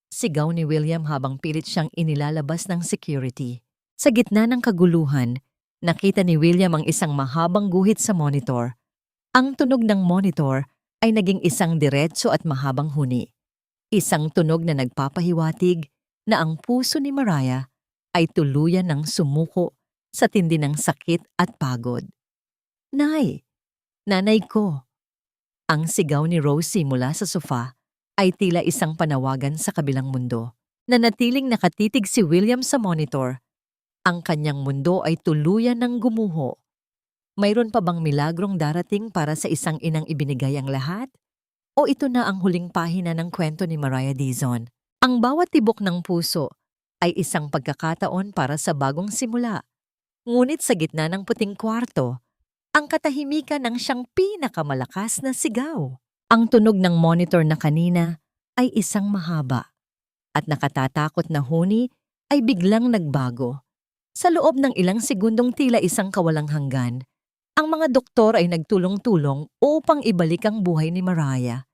sigaw ni William habang pilit siyang inilalabas ng security. Sa gitna ng kaguluhan, nakita ni William ang isang mahabang guhit sa monitor. Ang tunog ng monitor ay naging isang diretso at mahabang huni. Isang tunog na nagpapahiwatig na ang puso ni Mariah ay tuluyan ng sumuko sa tindi ng sakit at pagod. "Nay! Nanay ko!" Ang sigaw ni Rosie mula sa sofa ay tila isang panawagan sa kabilang mundo. Nanatiling nakatitig si William sa monitor. Ang kanyang mundo ay tuluyan ng gumuho. Mayroon pa bang milagrong darating para sa isang inang ibinigay ang lahat? O ito na ang huling pahina ng kwento ni Mariah Dizon? Ang bawat tibok ng puso ay isang pagkakataon para sa bagong simula. Ngunit sa gitna ng puting kwarto, ang katahimikan ng siyang pinakamalakas na sigaw. Ang tunog ng monitor na kanina ay isang mahaba at nakatatakot na huni ay biglang nagbago. Sa loob ng ilang segundong tila isang kawalang hanggan, ang mga doktor ay nagtulong-tulong upang ibalik ang buhay ni Mariah.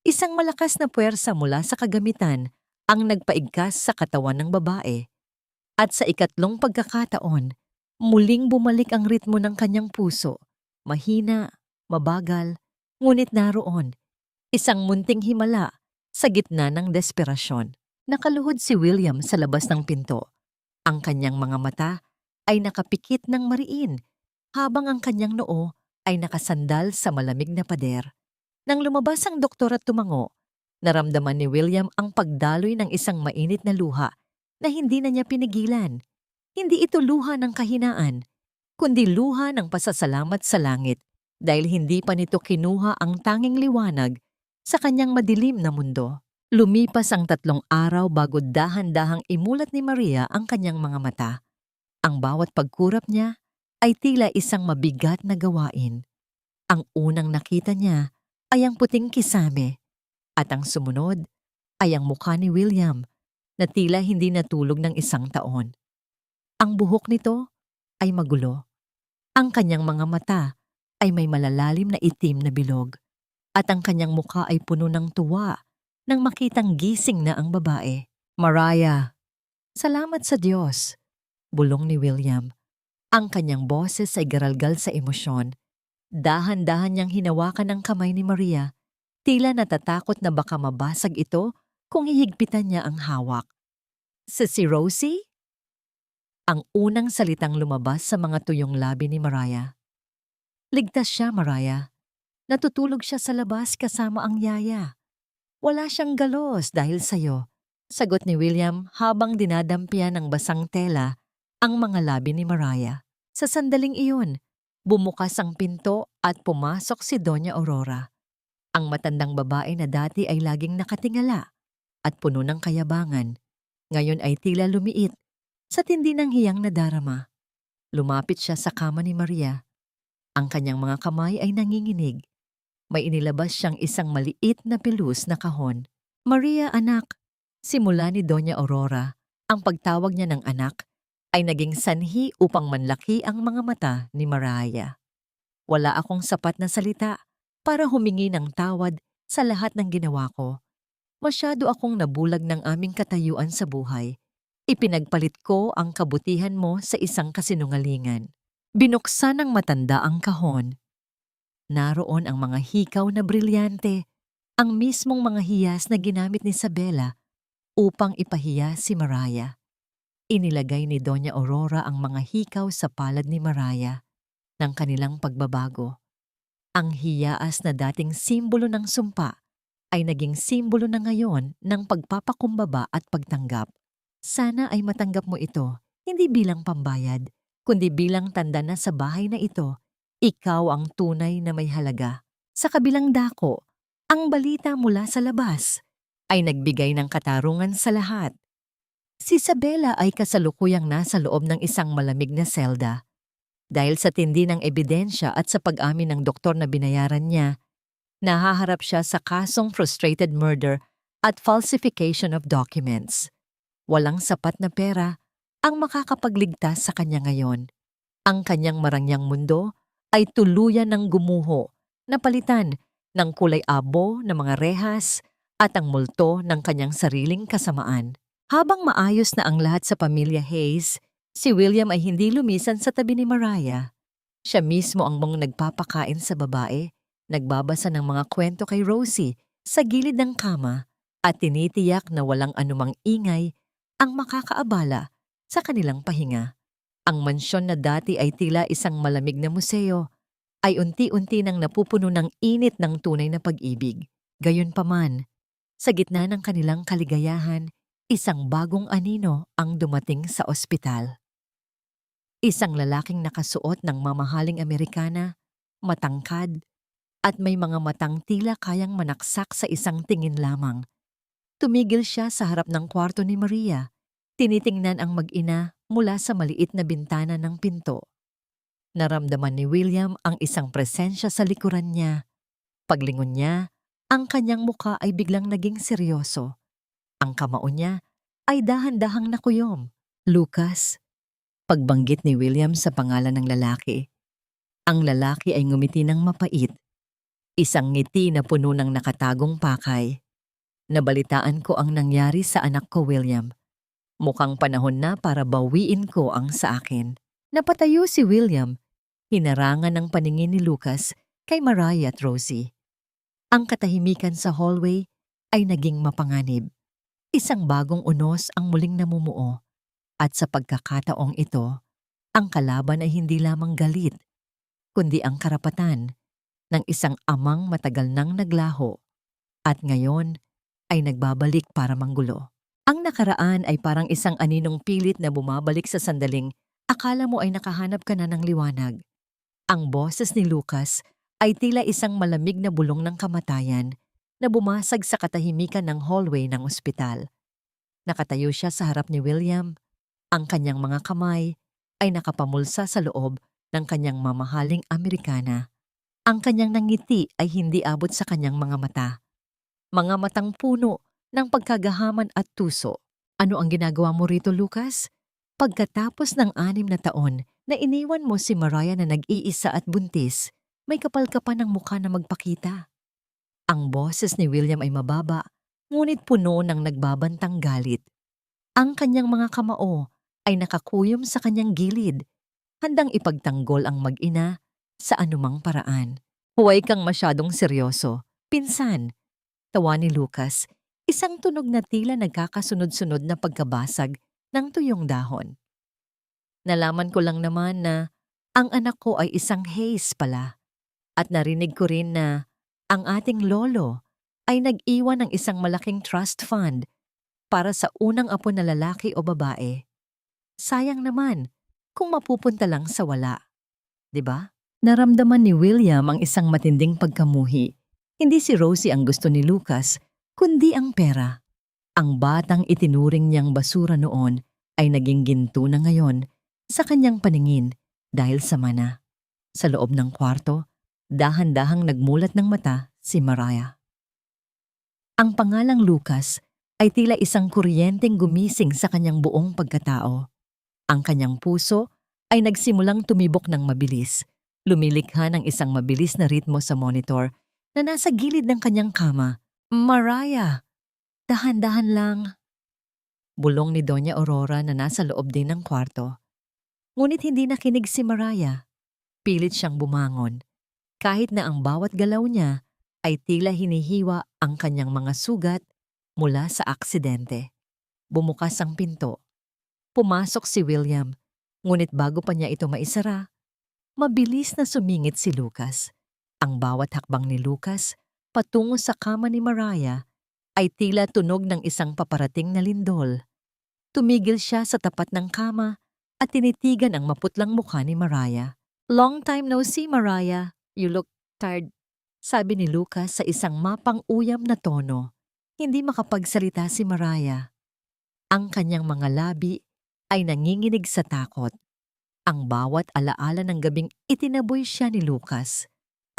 Isang malakas na puwersa mula sa kagamitan ang nagpaigkas sa katawan ng babae. At sa ikatlong pagkakataon, muling bumalik ang ritmo ng kanyang puso. Mahina, mabagal, ngunit naroon. Isang munting himala sa gitna ng desperasyon. Nakaluhod si William sa labas ng pinto. Ang kanyang mga mata ay nakapikit ng mariin habang ang kanyang noo ay nakasandal sa malamig na pader. Nang lumabas ang doktor at tumango, naramdaman ni William ang pagdaloy ng isang mainit na luha na hindi na niya pinigilan. Hindi ito luha ng kahinaan, kundi luha ng pasasalamat sa langit dahil hindi pa nito kinuha ang tanging liwanag sa kanyang madilim na mundo. Lumipas ang 3 araw bago dahan-dahang imulat ni Maria ang kanyang mga mata. Ang bawat pagkurap niya ay tila isang mabigat na gawain. Ang unang nakita niya ay ang puting kisame at ang sumunod ay ang mukha ni William na tila hindi natulog ng 1 taon. Ang buhok nito ay magulo. Ang kanyang mga mata ay may malalalim na itim na bilog at ang kanyang mukha ay puno ng tuwa nang makitang gising na ang babae. "Mariah, salamat sa Diyos," bulong ni William. Ang kanyang boses ay garalgal sa emosyon. Dahan-dahan niyang hinawakan ang kamay ni Maria, tila natatakot na baka mabasag ito kung hihigpitan niya ang hawak. Si Rosie?" Ang unang salitang lumabas sa mga tuyong labi ni Mariah. "Ligtas siya, Mariah. Natutulog siya sa labas kasama ang yaya. Wala siyang galos dahil sa'yo," sagot ni William habang dinadampian ng basang tela ang mga labi ni Mariah. Sa sandaling iyon, bumukas ang pinto at pumasok si Doña Aurora. Ang matandang babae na dati ay laging nakatingala at puno ng kayabangan, ngayon ay tila lumiit sa tindi ng hiyang nadarama. Lumapit siya sa kama ni Maria. Ang kanyang mga kamay ay nanginginig. May inilabas siyang isang maliit na pilus na kahon. "Maria, anak," simula ni Doña Aurora. Ang pagtawag niya ng anak ay naging sanhi upang manlaki ang mga mata ni Mariah. "Wala akong sapat na salita para humingi ng tawad sa lahat ng ginawa ko. Masyado akong nabulag ng aming katayuan sa buhay. Ipinagpalit ko ang kabutihan mo sa isang kasinungalingan." Binuksan ng matanda ang kahon. Naroon ang mga hikaw na brilyante, ang mismong mga hiyas na ginamit ni Isabela upang ipahiya si Mariah. Inilagay ni Doña Aurora ang mga hikaw sa palad ni Mariah ng kanilang pagbabago. Ang hiyaas na dating simbolo ng sumpa ay naging simbolo na ngayon ng pagpapakumbaba at pagtanggap. "Sana ay matanggap mo ito, hindi bilang pambayad, kundi bilang tanda na sa bahay na ito, ikaw ang tunay na may halaga. Sa kabilang dako, ang balita mula sa labas ay nagbigay ng katarungan sa lahat. Si Isabela ay kasalukuyang nasa loob ng isang malamig na selda. Dahil sa tindi ng ebidensya at sa pag-amin ng doktor na binayaran niya, nahaharap siya sa kasong frustrated murder at falsification of documents. Walang sapat na pera ang makakapagligtas sa kanya ngayon. Ang kanyang marangyang mundo ay tuluyan ng gumuho, napalitan ng kulay abo na mga rehas at ang multo ng kanyang sariling kasamaan. Habang maayos na ang lahat sa pamilya Hayes, si William ay hindi lumisan sa tabi ni Mariah. Siya mismo ang nagpapakain sa babae, nagbabasa ng mga kwento kay Rosie sa gilid ng kama at tinitiyak na walang anumang ingay ang makakaabala sa kanilang pahinga. Ang mansyon na dati ay tila isang malamig na museo ay unti-unti nang napupuno ng init ng tunay na pag-ibig. Gayunpaman, sa gitna ng kanilang kaligayahan, isang bagong anino ang dumating sa ospital. Isang lalaking nakasuot ng mamahaling Amerikana, matangkad, at may mga matang tila kayang manaksak sa isang tingin lamang. Tumigil siya sa harap ng kwarto ni Maria, tinitingnan ang mag-ina mula sa maliit na bintana ng pinto. Naramdaman ni William ang isang presensya sa likuran niya. Paglingon niya, ang kanyang muka ay biglang naging seryoso. Ang kamao niya ay dahan-dahang nakuyom. Lucas. Pagbanggit ni William sa pangalan ng lalaki. Ang lalaki ay ngumiti ng mapait. Isang ngiti na puno ng nakatagong pakay. Nabalitaan ko ang nangyari sa anak ko, William. Mukhang panahon na para bawiin ko ang sa akin. Napatayo si William. Hinarangan ng paningin ni Lucas kay Mariah at Rosie. Ang katahimikan sa hallway ay naging mapanganib. Isang bagong unos ang muling namumuo. At sa pagkakataong ito, ang kalaban ay hindi lamang galit, kundi ang karapatan ng isang amang matagal nang naglaho at ngayon ay nagbabalik para manggulo. Ang nakaraan ay parang isang aninong pilit na bumabalik sa sandaling akala mo ay nakahanap ka na ng liwanag. Ang boses ni Lucas ay tila isang malamig na bulong ng kamatayan na bumasag sa katahimikan ng hallway ng ospital. Nakatayo siya sa harap ni William. Ang kanyang mga kamay ay nakapamulsa sa loob ng kanyang mamahaling Amerikana. Ang kanyang nangiti ay hindi abot sa kanyang mga mata. Mga matang puno ng pagkagahaman at tuso. Ano ang ginagawa mo rito, Lucas? Pagkatapos ng 6 na taon na iniwan mo si Mariah na nag-iisa at buntis, may kapal ka pa ng mukha na magpakita. Ang boses ni William ay mababa, ngunit puno ng nagbabantang galit. Ang kanyang mga kamao ay nakakuyom sa kanyang gilid, handang ipagtanggol ang mag-ina sa anumang paraan. Huwag kang masyadong seryoso. Pinsan, tawa ni Lucas, isang tunog na tila nagkakasunod-sunod na pagkabasag ng tuyong dahon. Nalaman ko lang naman na ang anak ko ay isang Hayes pala. At narinig ko rin na ang ating lolo ay nag-iwan ng isang malaking trust fund para sa unang apo na lalaki o babae. Sayang naman kung mapupunta lang sa wala. 'Di ba? Naramdaman ni William ang isang matinding pagkamuhi. Hindi si Rosie ang gusto ni Lucas, kundi ang pera. Ang batang itinuring niyang basura noon ay naging ginto na ngayon sa kanyang paningin dahil sa mana. Sa loob ng kwarto, dahan-dahang nagmulat ng mata si Mariah. Ang pangalang Lucas ay tila isang kuryenteng gumising sa kanyang buong pagkatao. Ang kanyang puso ay nagsimulang tumibok ng mabilis, lumilikha ng isang mabilis na ritmo sa monitor na nasa gilid ng kanyang kama. Mariah! Dahan-dahan lang. Bulong ni Doña Aurora na nasa loob din ng kwarto. Ngunit hindi nakinig si Mariah. Pilit siyang bumangon. Kahit na ang bawat galaw niya ay tila hinihiwa ang kanyang mga sugat mula sa aksidente. Bumukas ang pinto. Pumasok si William, ngunit bago pa niya ito maisara, mabilis na sumingit si Lucas. Ang bawat hakbang ni Lucas patungo sa kama ni Mariah ay tila tunog ng isang paparating na lindol. Tumigil siya sa tapat ng kama at tinitigan ang maputlang mukha ni Mariah. "Long time no see, Mariah. You look tired," sabi ni Lucas sa isang mapang-uyam na tono. Hindi makapagsalita si Mariah. Ang kanyang mga labi ay nanginginig sa takot. Ang bawat alaala ng gabing itinaboy siya ni Lucas.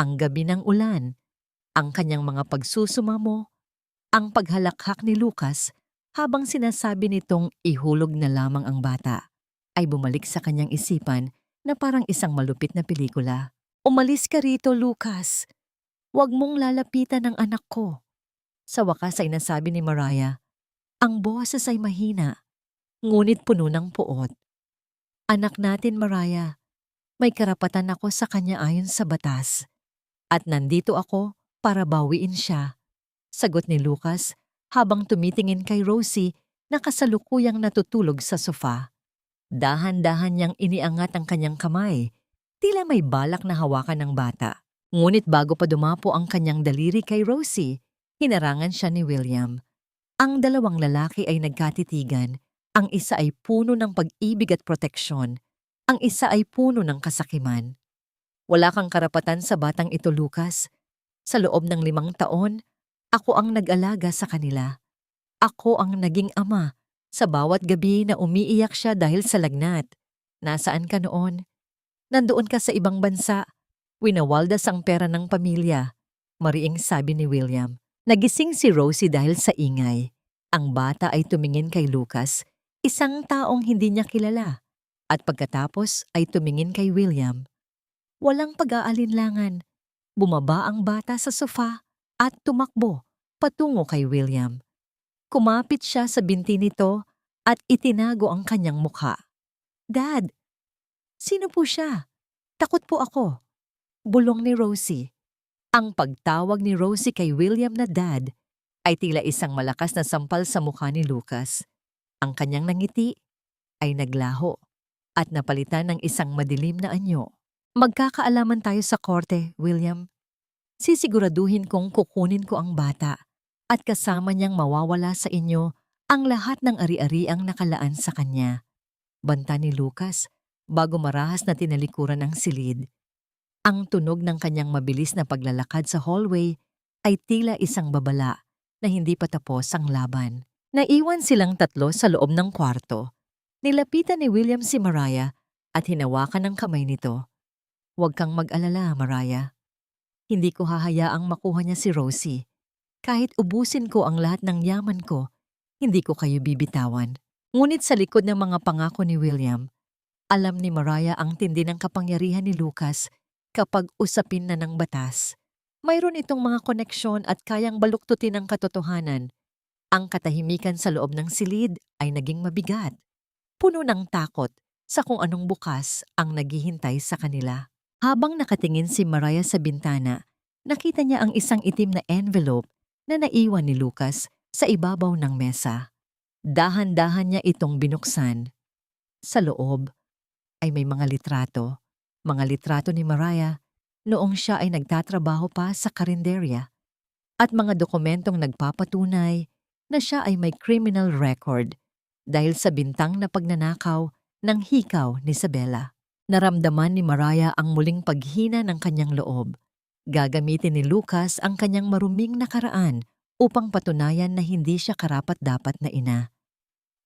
Ang gabi ng ulan, ang kanyang mga pagsusumamo, ang paghalakhak ni Lucas habang sinasabi nitong ihulog na lamang ang bata, ay bumalik sa kanyang isipan na parang isang malupit na pelikula. "Umalis ka rito, Lucas. Huwag mong lalapitan ang anak ko." Sa wakas ay nasabi ni Mariah. Ang boses ay mahina, ngunit puno ng puot. "Anak natin, Mariah. May karapatan ako sa kanya ayon sa batas. At nandito ako para bawiin siya," sagot ni Lucas habang tumitingin kay Rosie na kasalukuyang natutulog sa sofa. Dahan-dahan niyang iniangat ang kanyang kamay, tila may balak na hawakan ng bata. Ngunit bago pa dumapo ang kanyang daliri kay Rosie, hinarangan siya ni William. Ang dalawang lalaki ay nagkatitigan. Ang isa ay puno ng pag-ibig at proteksyon. Ang isa ay puno ng kasakiman. "Wala kang karapatan sa batang ito, Lucas. Sa loob ng 5 taon, ako ang nag-alaga sa kanila. Ako ang naging ama sa bawat gabi na umiiyak siya dahil sa lagnat. Nasaan ka noon? Nandoon ka sa ibang bansa. Winawaldas ang pera ng pamilya," mariing sabi ni William. Nagising si Rosie dahil sa ingay. Ang bata ay tumingin kay Lucas, isang taong hindi niya kilala, at pagkatapos ay tumingin kay William. Walang pag-aalinlangan. Bumaba ang bata sa sofa at tumakbo patungo kay William. Kumapit siya sa binti nito at itinago ang kanyang mukha. "Dad, sino po siya? Takot po ako," bulong ni Rosie. Ang pagtawag ni Rosie kay William na dad ay tila isang malakas na sampal sa mukha ni Lucas. Ang kanyang nangiti ay naglaho at napalitan ng isang madilim na anyo. "Magkakaalaman tayo sa korte, William. Sisiguraduhin kong kukunin ko ang bata at kasama niyang mawawala sa inyo ang lahat ng ari-ariang nakalaan sa kanya," banta ni Lucas bago marahas na tinalikuran ang silid. Ang tunog ng kanyang mabilis na paglalakad sa hallway ay tila isang babala na hindi pa tapos ang laban. Naiwan silang tatlo sa loob ng kwarto. Nilapitan ni William si Mariah at hinawakan ang kamay nito. "Huwag kang mag-alala, Mariah. Hindi ko hahayaang makuha niya si Rosie. Kahit ubusin ko ang lahat ng yaman ko, hindi ko kayo bibitawan." Ngunit sa likod ng mga pangako ni William, alam ni Mariah ang tindi ng kapangyarihan ni Lucas kapag usapin na ng batas. Mayroon itong mga koneksyon at kayang baluktutin ang katotohanan. Ang katahimikan sa loob ng silid ay naging mabigat, puno ng takot sa kung anong bukas ang naghihintay sa kanila. Habang nakatingin si Mariah sa bintana, nakita niya ang isang itim na envelope na naiwan ni Lucas sa ibabaw ng mesa. Dahan-dahan niya itong binuksan. Sa loob ay may mga litrato ni Mariah noong siya ay nagtatrabaho pa sa karinderya, at mga dokumentong nagpapatunay na siya ay may criminal record dahil sa bintang na pagnanakaw ng hikaw ni Isabela. Naramdaman ni Mariah ang muling paghina ng kanyang loob. Gagamitin ni Lucas ang kanyang maruming nakaraan upang patunayan na hindi siya karapat-dapat na ina.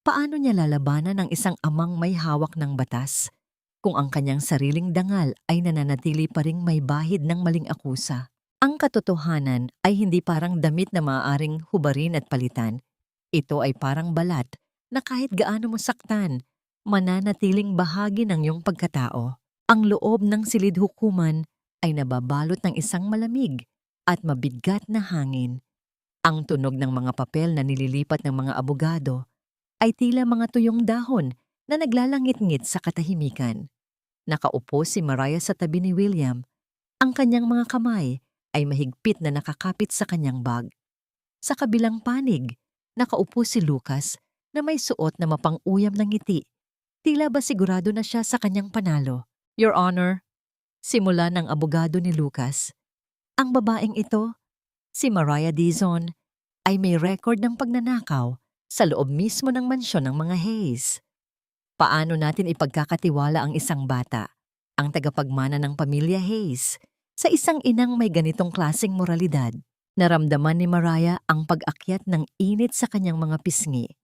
Paano niya lalabanan ang isang amang may hawak ng batas kung ang kanyang sariling dangal ay nananatili pa ring may bahid ng maling akusa? Ang katotohanan ay hindi parang damit na maaaring hubarin at palitan. Ito ay parang balat na kahit gaano mo saktan, mananatiling bahagi ng iyong pagkatao. Ang loob ng silid hukuman ay nababalot ng isang malamig at mabigat na hangin. Ang tunog ng mga papel na nililipat ng mga abogado ay tila mga tuyong dahon na naglalangit-ngit sa katahimikan. Nakaupo si Mariah sa tabi ni William. Ang kanyang mga kamay ay mahigpit na nakakapit sa kanyang bag. Sa kabilang panig, nakaupo si Lucas na may suot na mapang-uyam ng ngiti. Tila ba sigurado na siya sa kanyang panalo? "Your Honor," simula ng abogado ni Lucas, "ang babaeng ito, si Mariah Dizon, ay may record ng pagnanakaw sa loob mismo ng mansyon ng mga Hayes. Paano natin ipagkakatiwala ang isang bata, ang tagapagmana ng pamilya Hayes, sa isang inang may ganitong klaseng moralidad? Naramdaman ni Mariah ang pag-akyat ng init sa kanyang mga pisngi.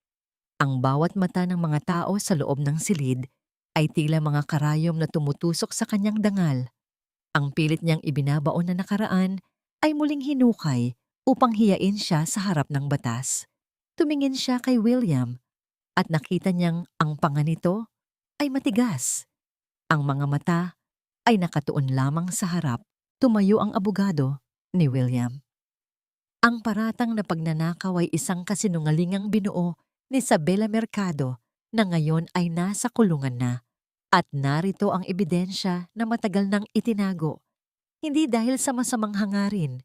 Ang bawat mata ng mga tao sa loob ng silid ay tila mga karayom na tumutusok sa kanyang dangal. Ang pilit niyang ibinabaon na nakaraan ay muling hinukay upang hiyain siya sa harap ng batas. Tumingin siya kay William at nakita niyang ang panga nito ay matigas. Ang mga mata ay nakatuon lamang sa harap. Tumayo ang abogado ni William. Ang paratang na pagnanakaw ay isang kasinungalingang binuo ni Isabela Mercado na ngayon ay nasa kulungan na. At narito ang ebidensya na matagal nang itinago. Hindi dahil sa masamang hangarin,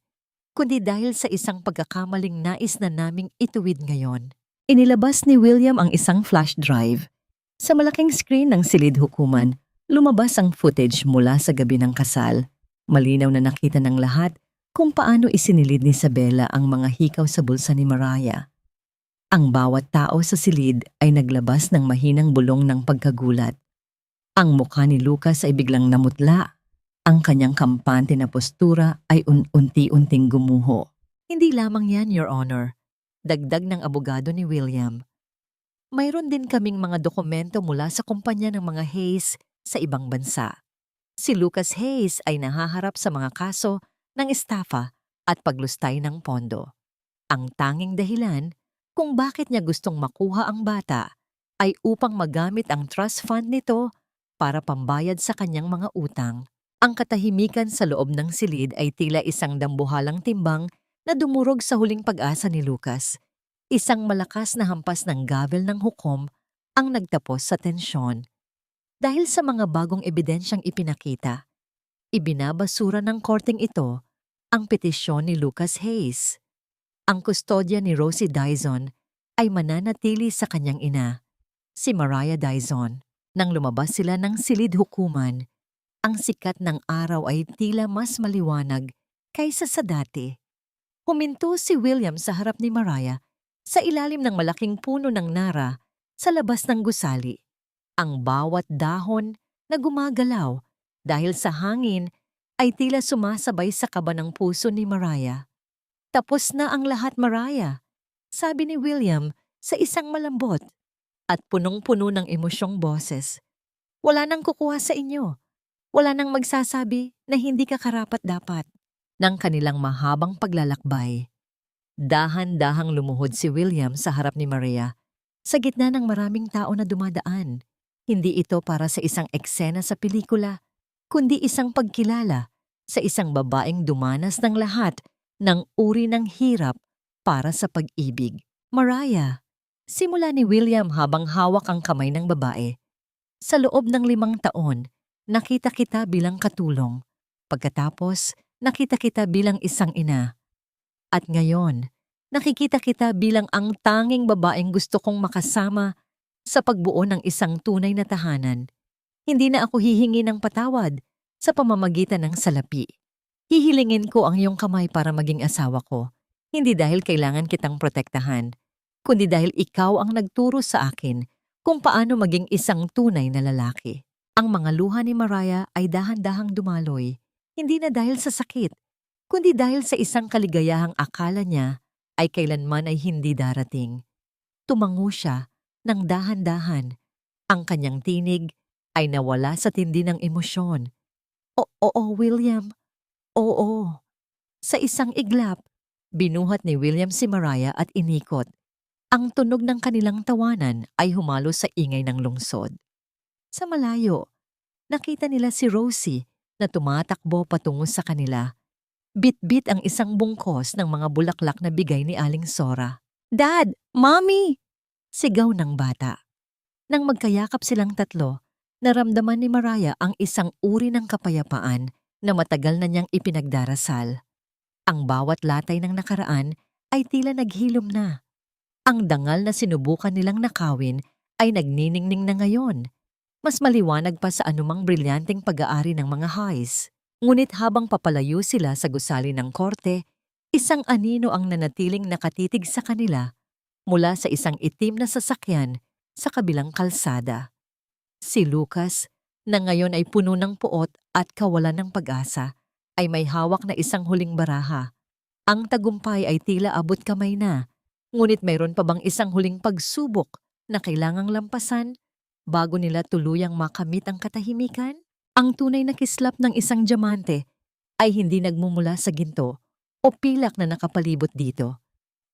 kundi dahil sa isang pagkakamaling nais na naming ituwid ngayon. Inilabas ni William ang isang flash drive. Sa malaking screen ng silid hukuman, lumabas ang footage mula sa gabi ng kasal. Malinaw na nakita ng lahat kung paano isinilid ni Isabela ang mga hikaw sa bulsa ni Mariah. Ang bawat tao sa silid ay naglabas ng mahinang bulong ng pagkagulat. Ang mukha ni Lucas ay biglang namutla. Ang kanyang kampante na postura ay unti-unting gumuho. Hindi lamang yan, Your Honor. Dagdag ng abogado ni William. Mayroon din kaming mga dokumento mula sa kumpanya ng mga Hayes sa ibang bansa. Si Lucas Hayes ay nahaharap sa mga kaso ng estafa at paglustay ng pondo. Ang tanging dahilan kung bakit niya gustong makuha ang bata ay upang magamit ang trust fund nito para pambayad sa kanyang mga utang. Ang katahimikan sa loob ng silid ay tila isang dambuhalang timbang na dumurog sa huling pag-asa ni Lucas. Isang malakas na hampas ng gavel ng hukom ang nagtapos sa tensyon. Dahil sa mga bagong ebidensyang ipinakita, ibinabasura ng korteng ito ang petisyon ni Lucas Hayes. Ang kustodya ni Rosie Dizon ay mananatili sa kanyang ina, si Mariah Dizon. Nang lumabas sila ng silid hukuman, ang sikat ng araw ay tila mas maliwanag kaysa sa dati. Huminto si William sa harap ni Mariah sa ilalim ng malaking puno ng nara sa labas ng gusali. Ang bawat dahon na gumagalaw dahil sa hangin ay tila sumasabay sa kaba ng puso ni Mariah. Tapos na ang lahat, Mariah, sabi ni William sa isang malambot at punong-puno ng emosyong boses. Wala nang kukuha sa inyo. Wala nang magsasabi na hindi ka karapat-dapat. Ng kanilang mahabang paglalakbay, dahan-dahang lumuhod si William sa harap ni Mariah sa gitna ng maraming tao na dumadaan. Hindi ito para sa isang eksena sa pelikula, kundi isang pagkilala sa isang babaeng dumanas ng lahat ng uri ng hirap para sa pag-ibig. Mariah, simula ni William habang hawak ang kamay ng babae. Sa loob ng 5 taon, nakita kita bilang katulong. Pagkatapos, nakita kita bilang isang ina. At ngayon, nakikita kita bilang ang tanging babaeng gusto kong makasama sa pagbuo ng isang tunay na tahanan. Hindi na ako hihingi ng patawad sa pamamagitan ng salapi. Hihilingin ko ang iyong kamay para maging asawa ko, hindi dahil kailangan kitang protektahan, kundi dahil ikaw ang nagturo sa akin kung paano maging isang tunay na lalaki. Ang mga luha ni Mariah ay dahan-dahang dumaloy, hindi na dahil sa sakit, kundi dahil sa isang kaligayahang akala niya ay kailanman ay hindi darating. Tumango siya ng dahan-dahan. Ang kanyang tinig ay nawala sa tindi ng emosyon. Oo, William. Oo. Sa isang iglap, binuhat ni William si Mariah at inikot. Ang tunog ng kanilang tawanan ay humalo sa ingay ng lungsod. Sa malayo, nakita nila si Rosie na tumatakbo patungo sa kanila. Bit-bit ang isang bungkos ng mga bulaklak na bigay ni Aling Sora. Dad! Mommy! Sigaw ng bata. Nang magkayakap silang tatlo, naramdaman ni Mariah ang isang uri ng kapayapaan na matagal na niyang ipinagdarasal. Ang bawat latay ng nakaraan ay tila naghilom na. Ang dangal na sinubukan nilang nakawin ay nagniningning na ngayon. Mas maliwanag pa sa anumang brilyanteng pag-aari ng mga Hayes. Ngunit habang papalayo sila sa gusali ng korte, isang anino ang nanatiling nakatitig sa kanila mula sa isang itim na sasakyan sa kabilang kalsada. Si Lucas, na ngayon ay puno ng puot at kawalan ng pag-asa, ay may hawak na isang huling baraha. Ang tagumpay ay tila abot kamay na, ngunit mayroon pa bang isang huling pagsubok na kailangang lampasan bago nila tuluyang makamit ang katahimikan? Ang tunay na kislap ng isang diamante ay hindi nagmumula sa ginto o pilak na nakapalibot dito,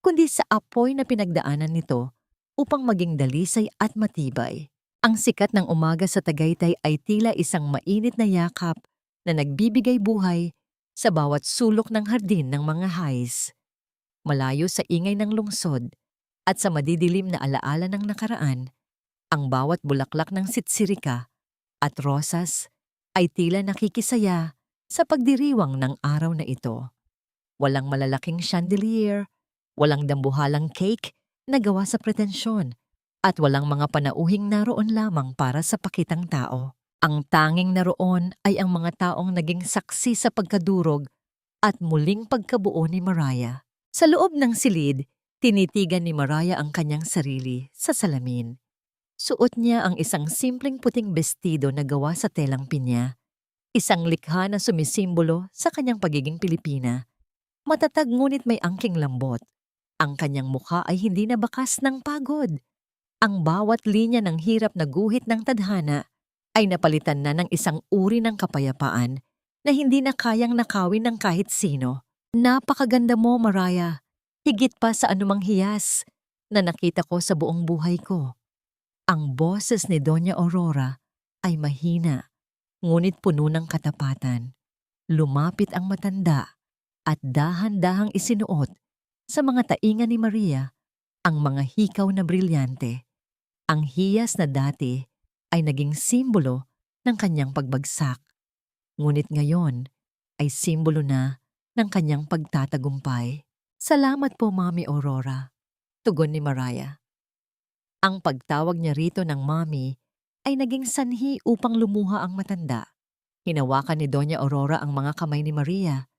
kundi sa apoy na pinagdaanan nito upang maging dalisay at matibay. Ang sikat ng umaga sa Tagaytay ay tila isang mainit na yakap na nagbibigay buhay sa bawat sulok ng hardin ng mga hays. Malayo sa ingay ng lungsod at sa madidilim na alaala ng nakaraan, ang bawat bulaklak ng sitsirika at rosas ay tila nakikisaya sa pagdiriwang ng araw na ito. Walang malalaking chandelier, walang dambuhalang cake na gawa sa pretensyon, at walang mga panauhing naroon lamang para sa pakitang tao. Ang tanging naroon ay ang mga taong naging saksi sa pagkadurog at muling pagkabuo ni Mariah. Sa loob ng silid, tinitigan ni Mariah ang kanyang sarili sa salamin. Suot niya ang isang simpleng puting bestido na gawa sa telang pinya, isang likha na sumisimbolo sa kanyang pagiging Pilipina. Matatag ngunit may angking lambot. Ang kanyang mukha ay hindi na bakas ng pagod. Ang bawat linya ng hirap na guhit ng tadhana ay napalitan na ng isang uri ng kapayapaan na hindi na kayang nakawin ng kahit sino. Napakaganda mo, Mariah, higit pa sa anumang hiyas na nakita ko sa buong buhay ko. Ang boses ni Doña Aurora ay mahina, ngunit puno ng katapatan. Lumapit ang matanda at dahan-dahang isinuot sa mga tainga ni Maria ang mga hikaw na brilyante. Ang hiyas na dati ay naging simbolo ng kanyang pagbagsak, ngunit ngayon ay simbolo na ng kanyang pagtatagumpay. Salamat po, Mami Aurora, tugon ni Mariah. Ang pagtawag niya rito ng Mami ay naging sanhi upang lumuha ang matanda. Hinawakan ni Doña Aurora ang mga kamay ni Maria.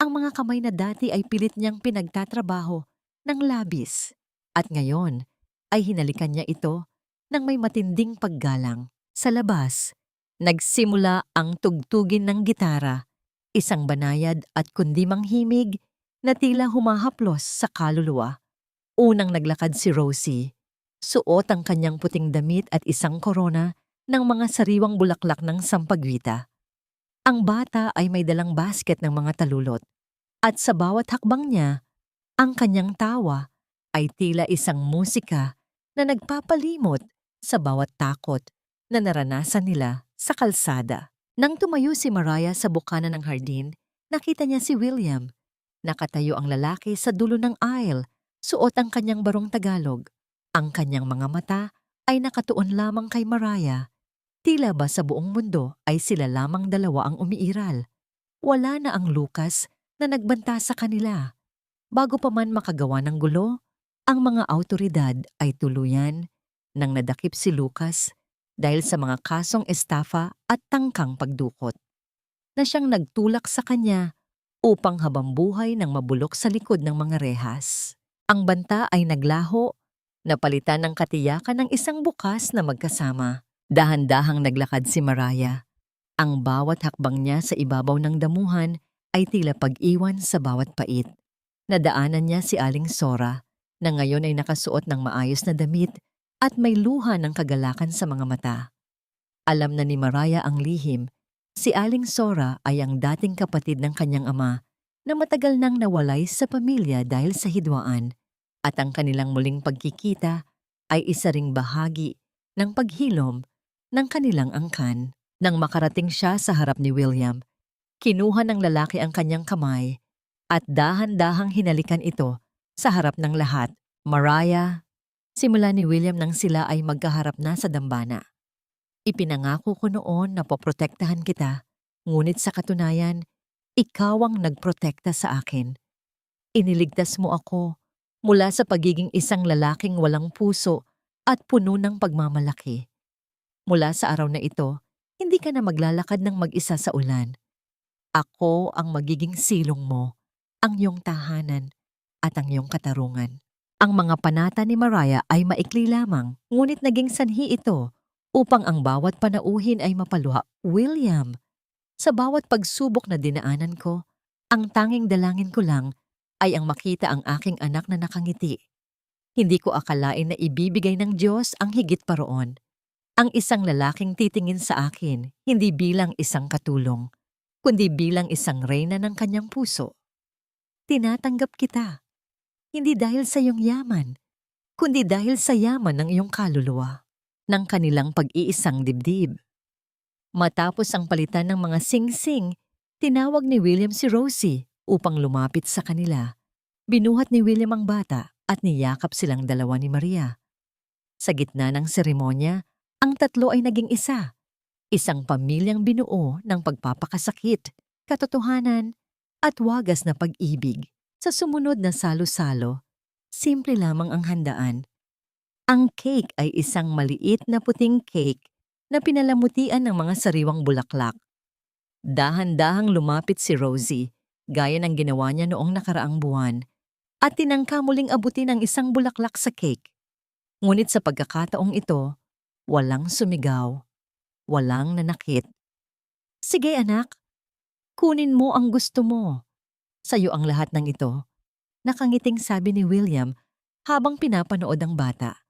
Ang mga kamay na dati ay pilit niyang pinagtatrabaho ng labis, at ngayon ay hinalikan niya ito nang may matinding paggalang. Sa labas, nagsimula ang tugtugin ng gitara, isang banayad at kundimang himig na tila humahaplos sa kaluluwa. Unang naglakad si Rosie, suot ang kanyang puting damit at isang korona ng mga sariwang bulaklak ng sampagwita. Ang bata ay may dalang basket ng mga talulot, at sa bawat hakbang niya, ang kanyang tawa ay tila isang musika na nagpapalimot sa bawat takot na naranasan nila sa kalsada. Nang tumayo si Mariah sa bukana ng hardin, nakita niya si William. Nakatayo ang lalaki sa dulo ng aisle, suot ang kanyang barong Tagalog. Ang kanyang mga mata ay nakatuon lamang kay Mariah. Tila ba sa buong mundo ay sila lamang dalawa ang umiiral. Wala na ang Lucas na nagbanta sa kanila. Bago pa man makagawa ng gulo, ang mga awtoridad ay tuluyan nang nadakip si Lucas dahil sa mga kasong estafa at tangkang pagdukot, na siyang nagtulak sa kanya upang habambuhay ng mabulok sa likod ng mga rehas. Ang banta ay naglaho, napalitan ng katiyakan ng isang bukas na magkasama. Dahan-dahang naglakad si Mariah. Ang bawat hakbang niya sa ibabaw ng damuhan ay tila pag-iwan sa bawat pait. Nadaanan niya si Aling Sora, na ngayon ay nakasuot ng maayos na damit at may luha ng kagalakan sa mga mata. Alam na ni Mariah ang lihim. Si Aling Sora ay ang dating kapatid ng kanyang ama na matagal nang nawalay sa pamilya dahil sa hidwaan, at ang kanilang muling pagkikita ay isa ring bahagi ng paghilom ng kanilang angkan. Nang makarating siya sa harap ni William, kinuha ng lalaki ang kanyang kamay at dahan-dahang hinalikan ito sa harap ng lahat. Mariah, simula ni William nang sila ay magkaharap na sa dambana. Ipinangako ko noon na poprotektahan kita, ngunit sa katunayan, ikaw ang nagprotekta sa akin. Iniligtas mo ako mula sa pagiging isang lalaking walang puso at puno ng pagmamalaki. Mula sa araw na ito, hindi ka na maglalakad ng mag-isa sa ulan. Ako ang magiging silong mo, ang iyong tahanan at ang iyong katarungan. Ang mga panata ni Mariah ay maikli lamang, ngunit naging sanhi ito upang ang bawat panauhin ay mapaluha. William, sa bawat pagsubok na dinaanan ko, ang tanging dalangin ko lang ay ang makita ang aking anak na nakangiti. Hindi ko akalain na ibibigay ng Diyos ang higit pa roon. Ang isang lalaking titingin sa akin, hindi bilang isang katulong, kundi bilang isang reyna ng kanyang puso. Tinatanggap kita, hindi dahil sa iyong yaman, kundi dahil sa yaman ng iyong kaluluwa, ng kanilang pag-iisang dibdib. Matapos ang palitan ng mga sing-sing, tinawag ni William si Rosie upang lumapit sa kanila. Binuhat ni William ang bata at niyakap silang dalawa ni Maria. Sa gitna ng seremonya, ang tatlo ay naging isa. Isang pamilyang binuo ng pagpapakasakit, katotohanan, at wagas na pag-ibig. Sa sumunod na salo-salo, simple lamang ang handaan. Ang cake ay isang maliit na puting cake na pinalamutian ng mga sariwang bulaklak. Dahan-dahang lumapit si Rosie, gaya ng ginawa niya noong nakaraang buwan, at tinangka muling abutin ang isang bulaklak sa cake. Ngunit sa pagkakataong ito, walang sumigaw, walang nanakit. Sige anak, kunin mo ang gusto mo. Sa'yo ang lahat ng ito, nakangiting sabi ni William habang pinapanood ang bata.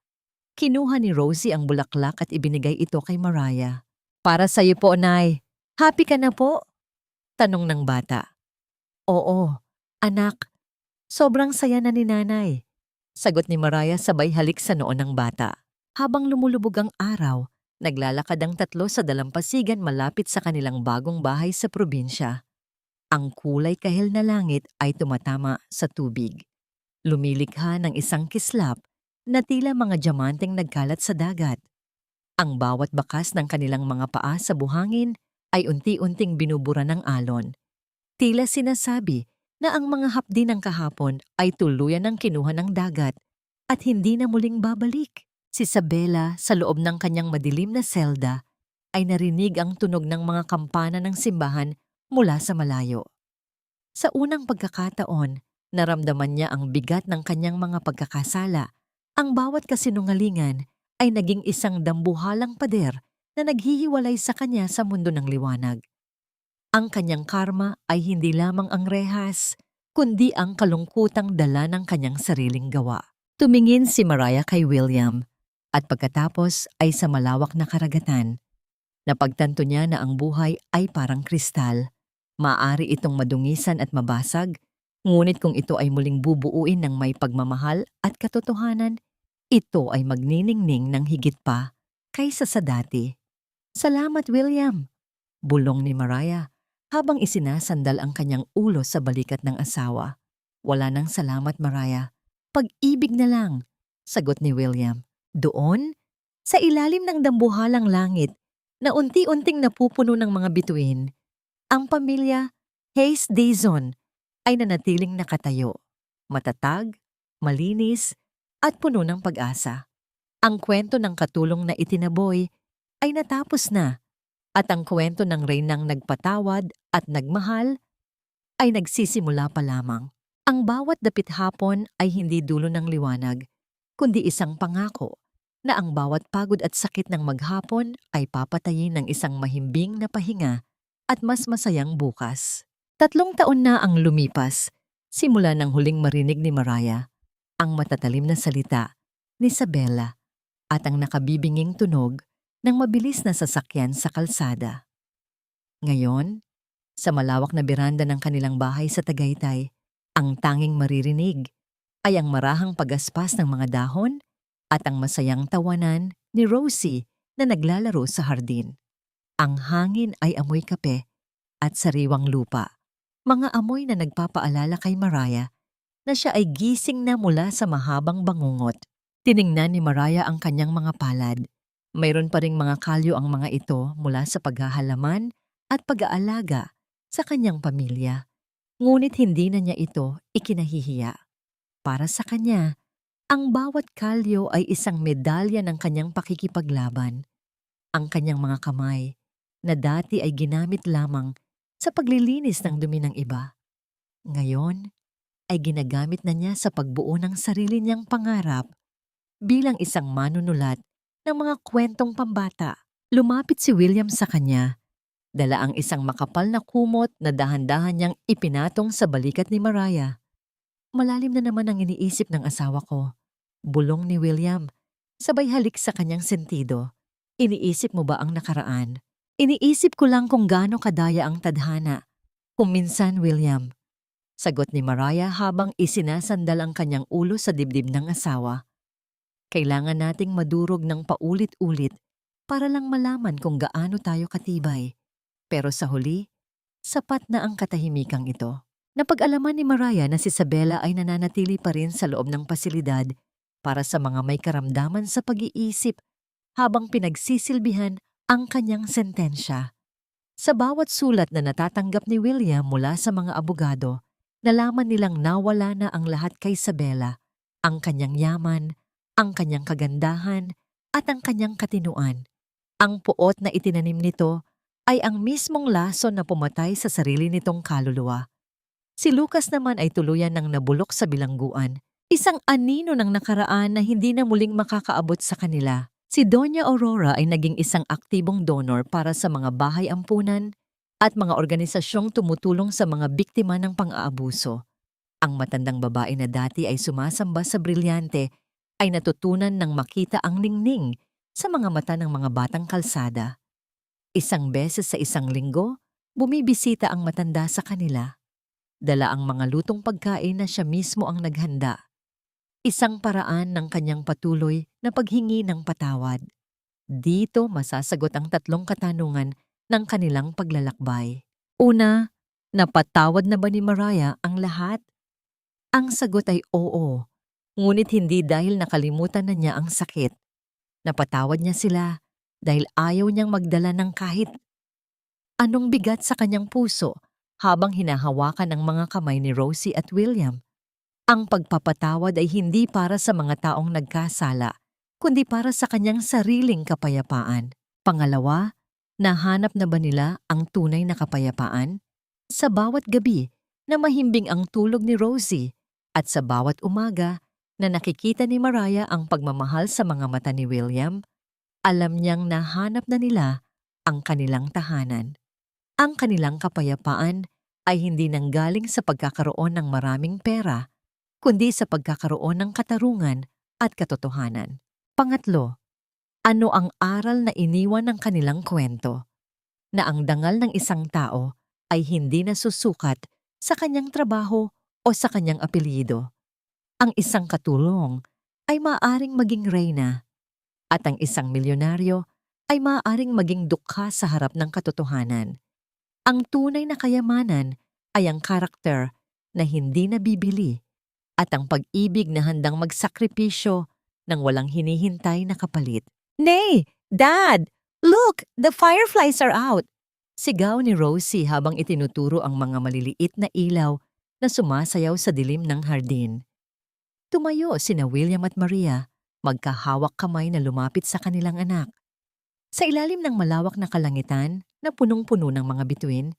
Kinuha ni Rosie ang bulaklak at ibinigay ito kay Mariah. Para sa'yo po, Nay. Happy ka na po? Tanong ng bata. Oo, anak. Sobrang saya na ni Nanay. Sagot ni Mariah sabay halik sa noo ng bata. Habang lumulubog ang araw, naglalakad ang tatlo sa dalampasigan malapit sa kanilang bagong bahay sa probinsya. Ang kulay kahil na langit ay tumatama sa tubig. Lumilikha ng isang kislap na tila mga diamanteng nagkalat sa dagat. Ang bawat bakas ng kanilang mga paa sa buhangin ay unti-unting binubura ng alon. Tila sinasabi na ang mga hapdi ng kahapon ay tuluyan ng kinuha ng dagat at hindi na muling babalik. Si Isabella sa loob ng kanyang madilim na selda ay narinig ang tunog ng mga kampana ng simbahan mula sa malayo. Sa unang pagkakataon, naramdaman niya ang bigat ng kanyang mga pagkakasala. Ang bawat kasinungalingan ay naging isang dambuhalang pader na naghihiwalay sa kanya sa mundo ng liwanag. Ang kanyang karma ay hindi lamang ang rehas, kundi ang kalungkutang dala ng kanyang sariling gawa. Tumingin si Mariah kay William at pagkatapos ay sa malawak na karagatan. Napagtanto niya na ang buhay ay parang kristal. Maaari itong madungisan at mabasag, ngunit kung ito ay muling bubuuin ng may pagmamahal at katotohanan, ito ay magniningning ng higit pa kaysa sa dati. Salamat, William, bulong ni Mariah habang isinasandal ang kanyang ulo sa balikat ng asawa. Wala nang salamat, Mariah. Pag-ibig na lang, sagot ni William. Doon, sa ilalim ng dambuhalang langit na unti-unting napupuno ng mga bituin, ang pamilya Hayes Dizon ay nanatiling nakatayo, matatag, malinis, at puno ng pag-asa. Ang kwento ng katulong na itinaboy ay natapos na at ang kwento ng reynang nagpatawad at nagmahal ay nagsisimula pa lamang. Ang bawat dapit hapon ay hindi dulo ng liwanag, kundi isang pangako na ang bawat pagod at sakit ng maghapon ay papatayin ng isang mahimbing na pahinga at mas masayang bukas. 3 taon na ang lumipas, simula ng huling marinig ni Mariah ang matatalim na salita ni Isabella at ang nakabibinging tunog ng mabilis na sasakyan sa kalsada. Ngayon, sa malawak na beranda ng kanilang bahay sa Tagaytay, ang tanging maririnig ay ang marahang pagaspas ng mga dahon at ang masayang tawanan ni Rosie na naglalaro sa hardin. Ang hangin ay amoy kape at sariwang lupa, mga amoy na nagpapaalala kay Mariah na siya ay gising na mula sa mahabang bangungot. Tiningnan ni Mariah ang kanyang mga palad. Mayroon pa ring mga kalyo ang mga ito mula sa paghahalaman at pag-aalaga sa kanyang pamilya. Ngunit hindi na niya ito ikinahihiya. Para sa kanya, ang bawat kalyo ay isang medalya ng kanyang pakikipaglaban. Ang kanyang mga kamay, na dati ay ginamit lamang sa paglilinis ng dumi ng iba, ngayon ay ginagamit na niya sa pagbuo ng sarili niyang pangarap bilang isang manunulat ng mga kwentong pambata. Lumapit si William sa kanya. Dala ang isang makapal na kumot na dahan-dahan niyang ipinatong sa balikat ni Mariah. Malalim na naman ang iniisip ng asawa ko. Bulong ni William. Sabay halik sa kanyang sentido. Iniisip mo ba ang nakaraan? Iniisip ko lang kung gaano kadaya ang tadhana. Kung minsan, William. Sagot ni Mariah habang isinasandal ang kanyang ulo sa dibdib ng asawa. Kailangan nating madurog ng paulit-ulit para lang malaman kung gaano tayo katibay. Pero sa huli, sapat na ang katahimikang ito. Napag-alaman ni Mariah na si Isabela ay nananatili pa rin sa loob ng pasilidad para sa mga may karamdaman sa pag-iisip habang pinagsisilbihan ang kanyang sentensya. Sa bawat sulat na natatanggap ni William mula sa mga abogado, nalaman nilang nawala na ang lahat kay Isabela, ang kanyang yaman, ang kanyang kagandahan, at ang kanyang katinuan. Ang puot na itinanim nito ay ang mismong lason na pumatay sa sarili nitong kaluluwa. Si Lucas naman ay tuluyan ng nabulok sa bilangguan, isang anino ng nakaraan na hindi na muling makakaabot sa kanila. Si Doña Aurora ay naging isang aktibong donor para sa mga bahay ampunan at mga organisasyong tumutulong sa mga biktima ng pang-aabuso. Ang matandang babae na dati ay sumasamba sa brilyante ay natutunan ng makita ang ningning sa mga mata ng mga batang kalsada. Isang beses sa isang linggo, bumibisita ang matanda sa kanila. Dala ang mga lutong pagkain na siya mismo ang naghanda. Isang paraan ng kanyang patuloy na paghingi ng patawad. Dito masasagot ang 3 katanungan ng kanilang paglalakbay. Una, napatawad na ba ni Mariah ang lahat? Ang sagot ay oo, ngunit hindi dahil nakalimutan na niya ang sakit. Napatawad niya sila dahil ayaw niyang magdala ng kahit anong bigat sa kanyang puso habang hinahawakan ang mga kamay ni Rosie at William. Ang pagpapatawad ay hindi para sa mga taong nagkasala, kundi para sa kanyang sariling kapayapaan. Pangalawa, nahanap na ba nila ang tunay na kapayapaan? Sa bawat gabi na mahimbing ang tulog ni Rosie at sa bawat umaga na nakikita ni Mariah ang pagmamahal sa mga mata ni William, alam niyang nahanap na nila ang kanilang tahanan. Ang kanilang kapayapaan ay hindi nanggaling sa pagkakaroon ng maraming pera, kundi sa pagkakaroon ng katarungan at katotohanan. Pangatlo, ano ang aral na iniwan ng kanilang kwento? Na ang dangal ng isang tao ay hindi nasusukat sa kanyang trabaho o sa kanyang apelyido. Ang isang katulong ay maaaring maging reyna at ang isang milyonaryo ay maaaring maging dukha sa harap ng katotohanan. Ang tunay na kayamanan ay ang karakter na hindi nabibili at ang pag-ibig na handang magsakripisyo ng walang hinihintay na kapalit. Nay! Dad! Look! The fireflies are out! Sigaw ni Rosie habang itinuturo ang mga maliliit na ilaw na sumasayaw sa dilim ng hardin. Tumayo sina William at Maria, magkahawak kamay na lumapit sa kanilang anak. Sa ilalim ng malawak na kalangitan na punong-puno ng mga bituin,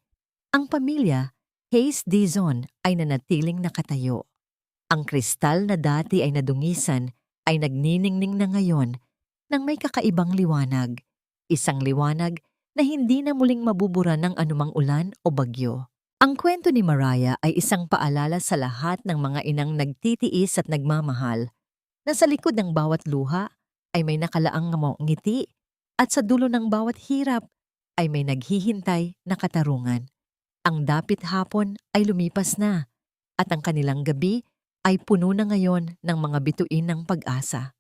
ang pamilya, Hayes Dizon, ay nanatiling nakatayo. Ang kristal na dati ay nadungisan ay nagniningning na ngayon ng may kakaibang liwanag. Isang liwanag na hindi na muling mabubura ng anumang ulan o bagyo. Ang kwento ni Mariah ay isang paalala sa lahat ng mga inang nagtitiis at nagmamahal na sa likod ng bawat luha ay may nakalaang ngiti at sa dulo ng bawat hirap ay may naghihintay na katarungan. Ang dapit hapon ay lumipas na at ang kanilang gabi ay puno na ngayon ng mga bituin ng pag-asa.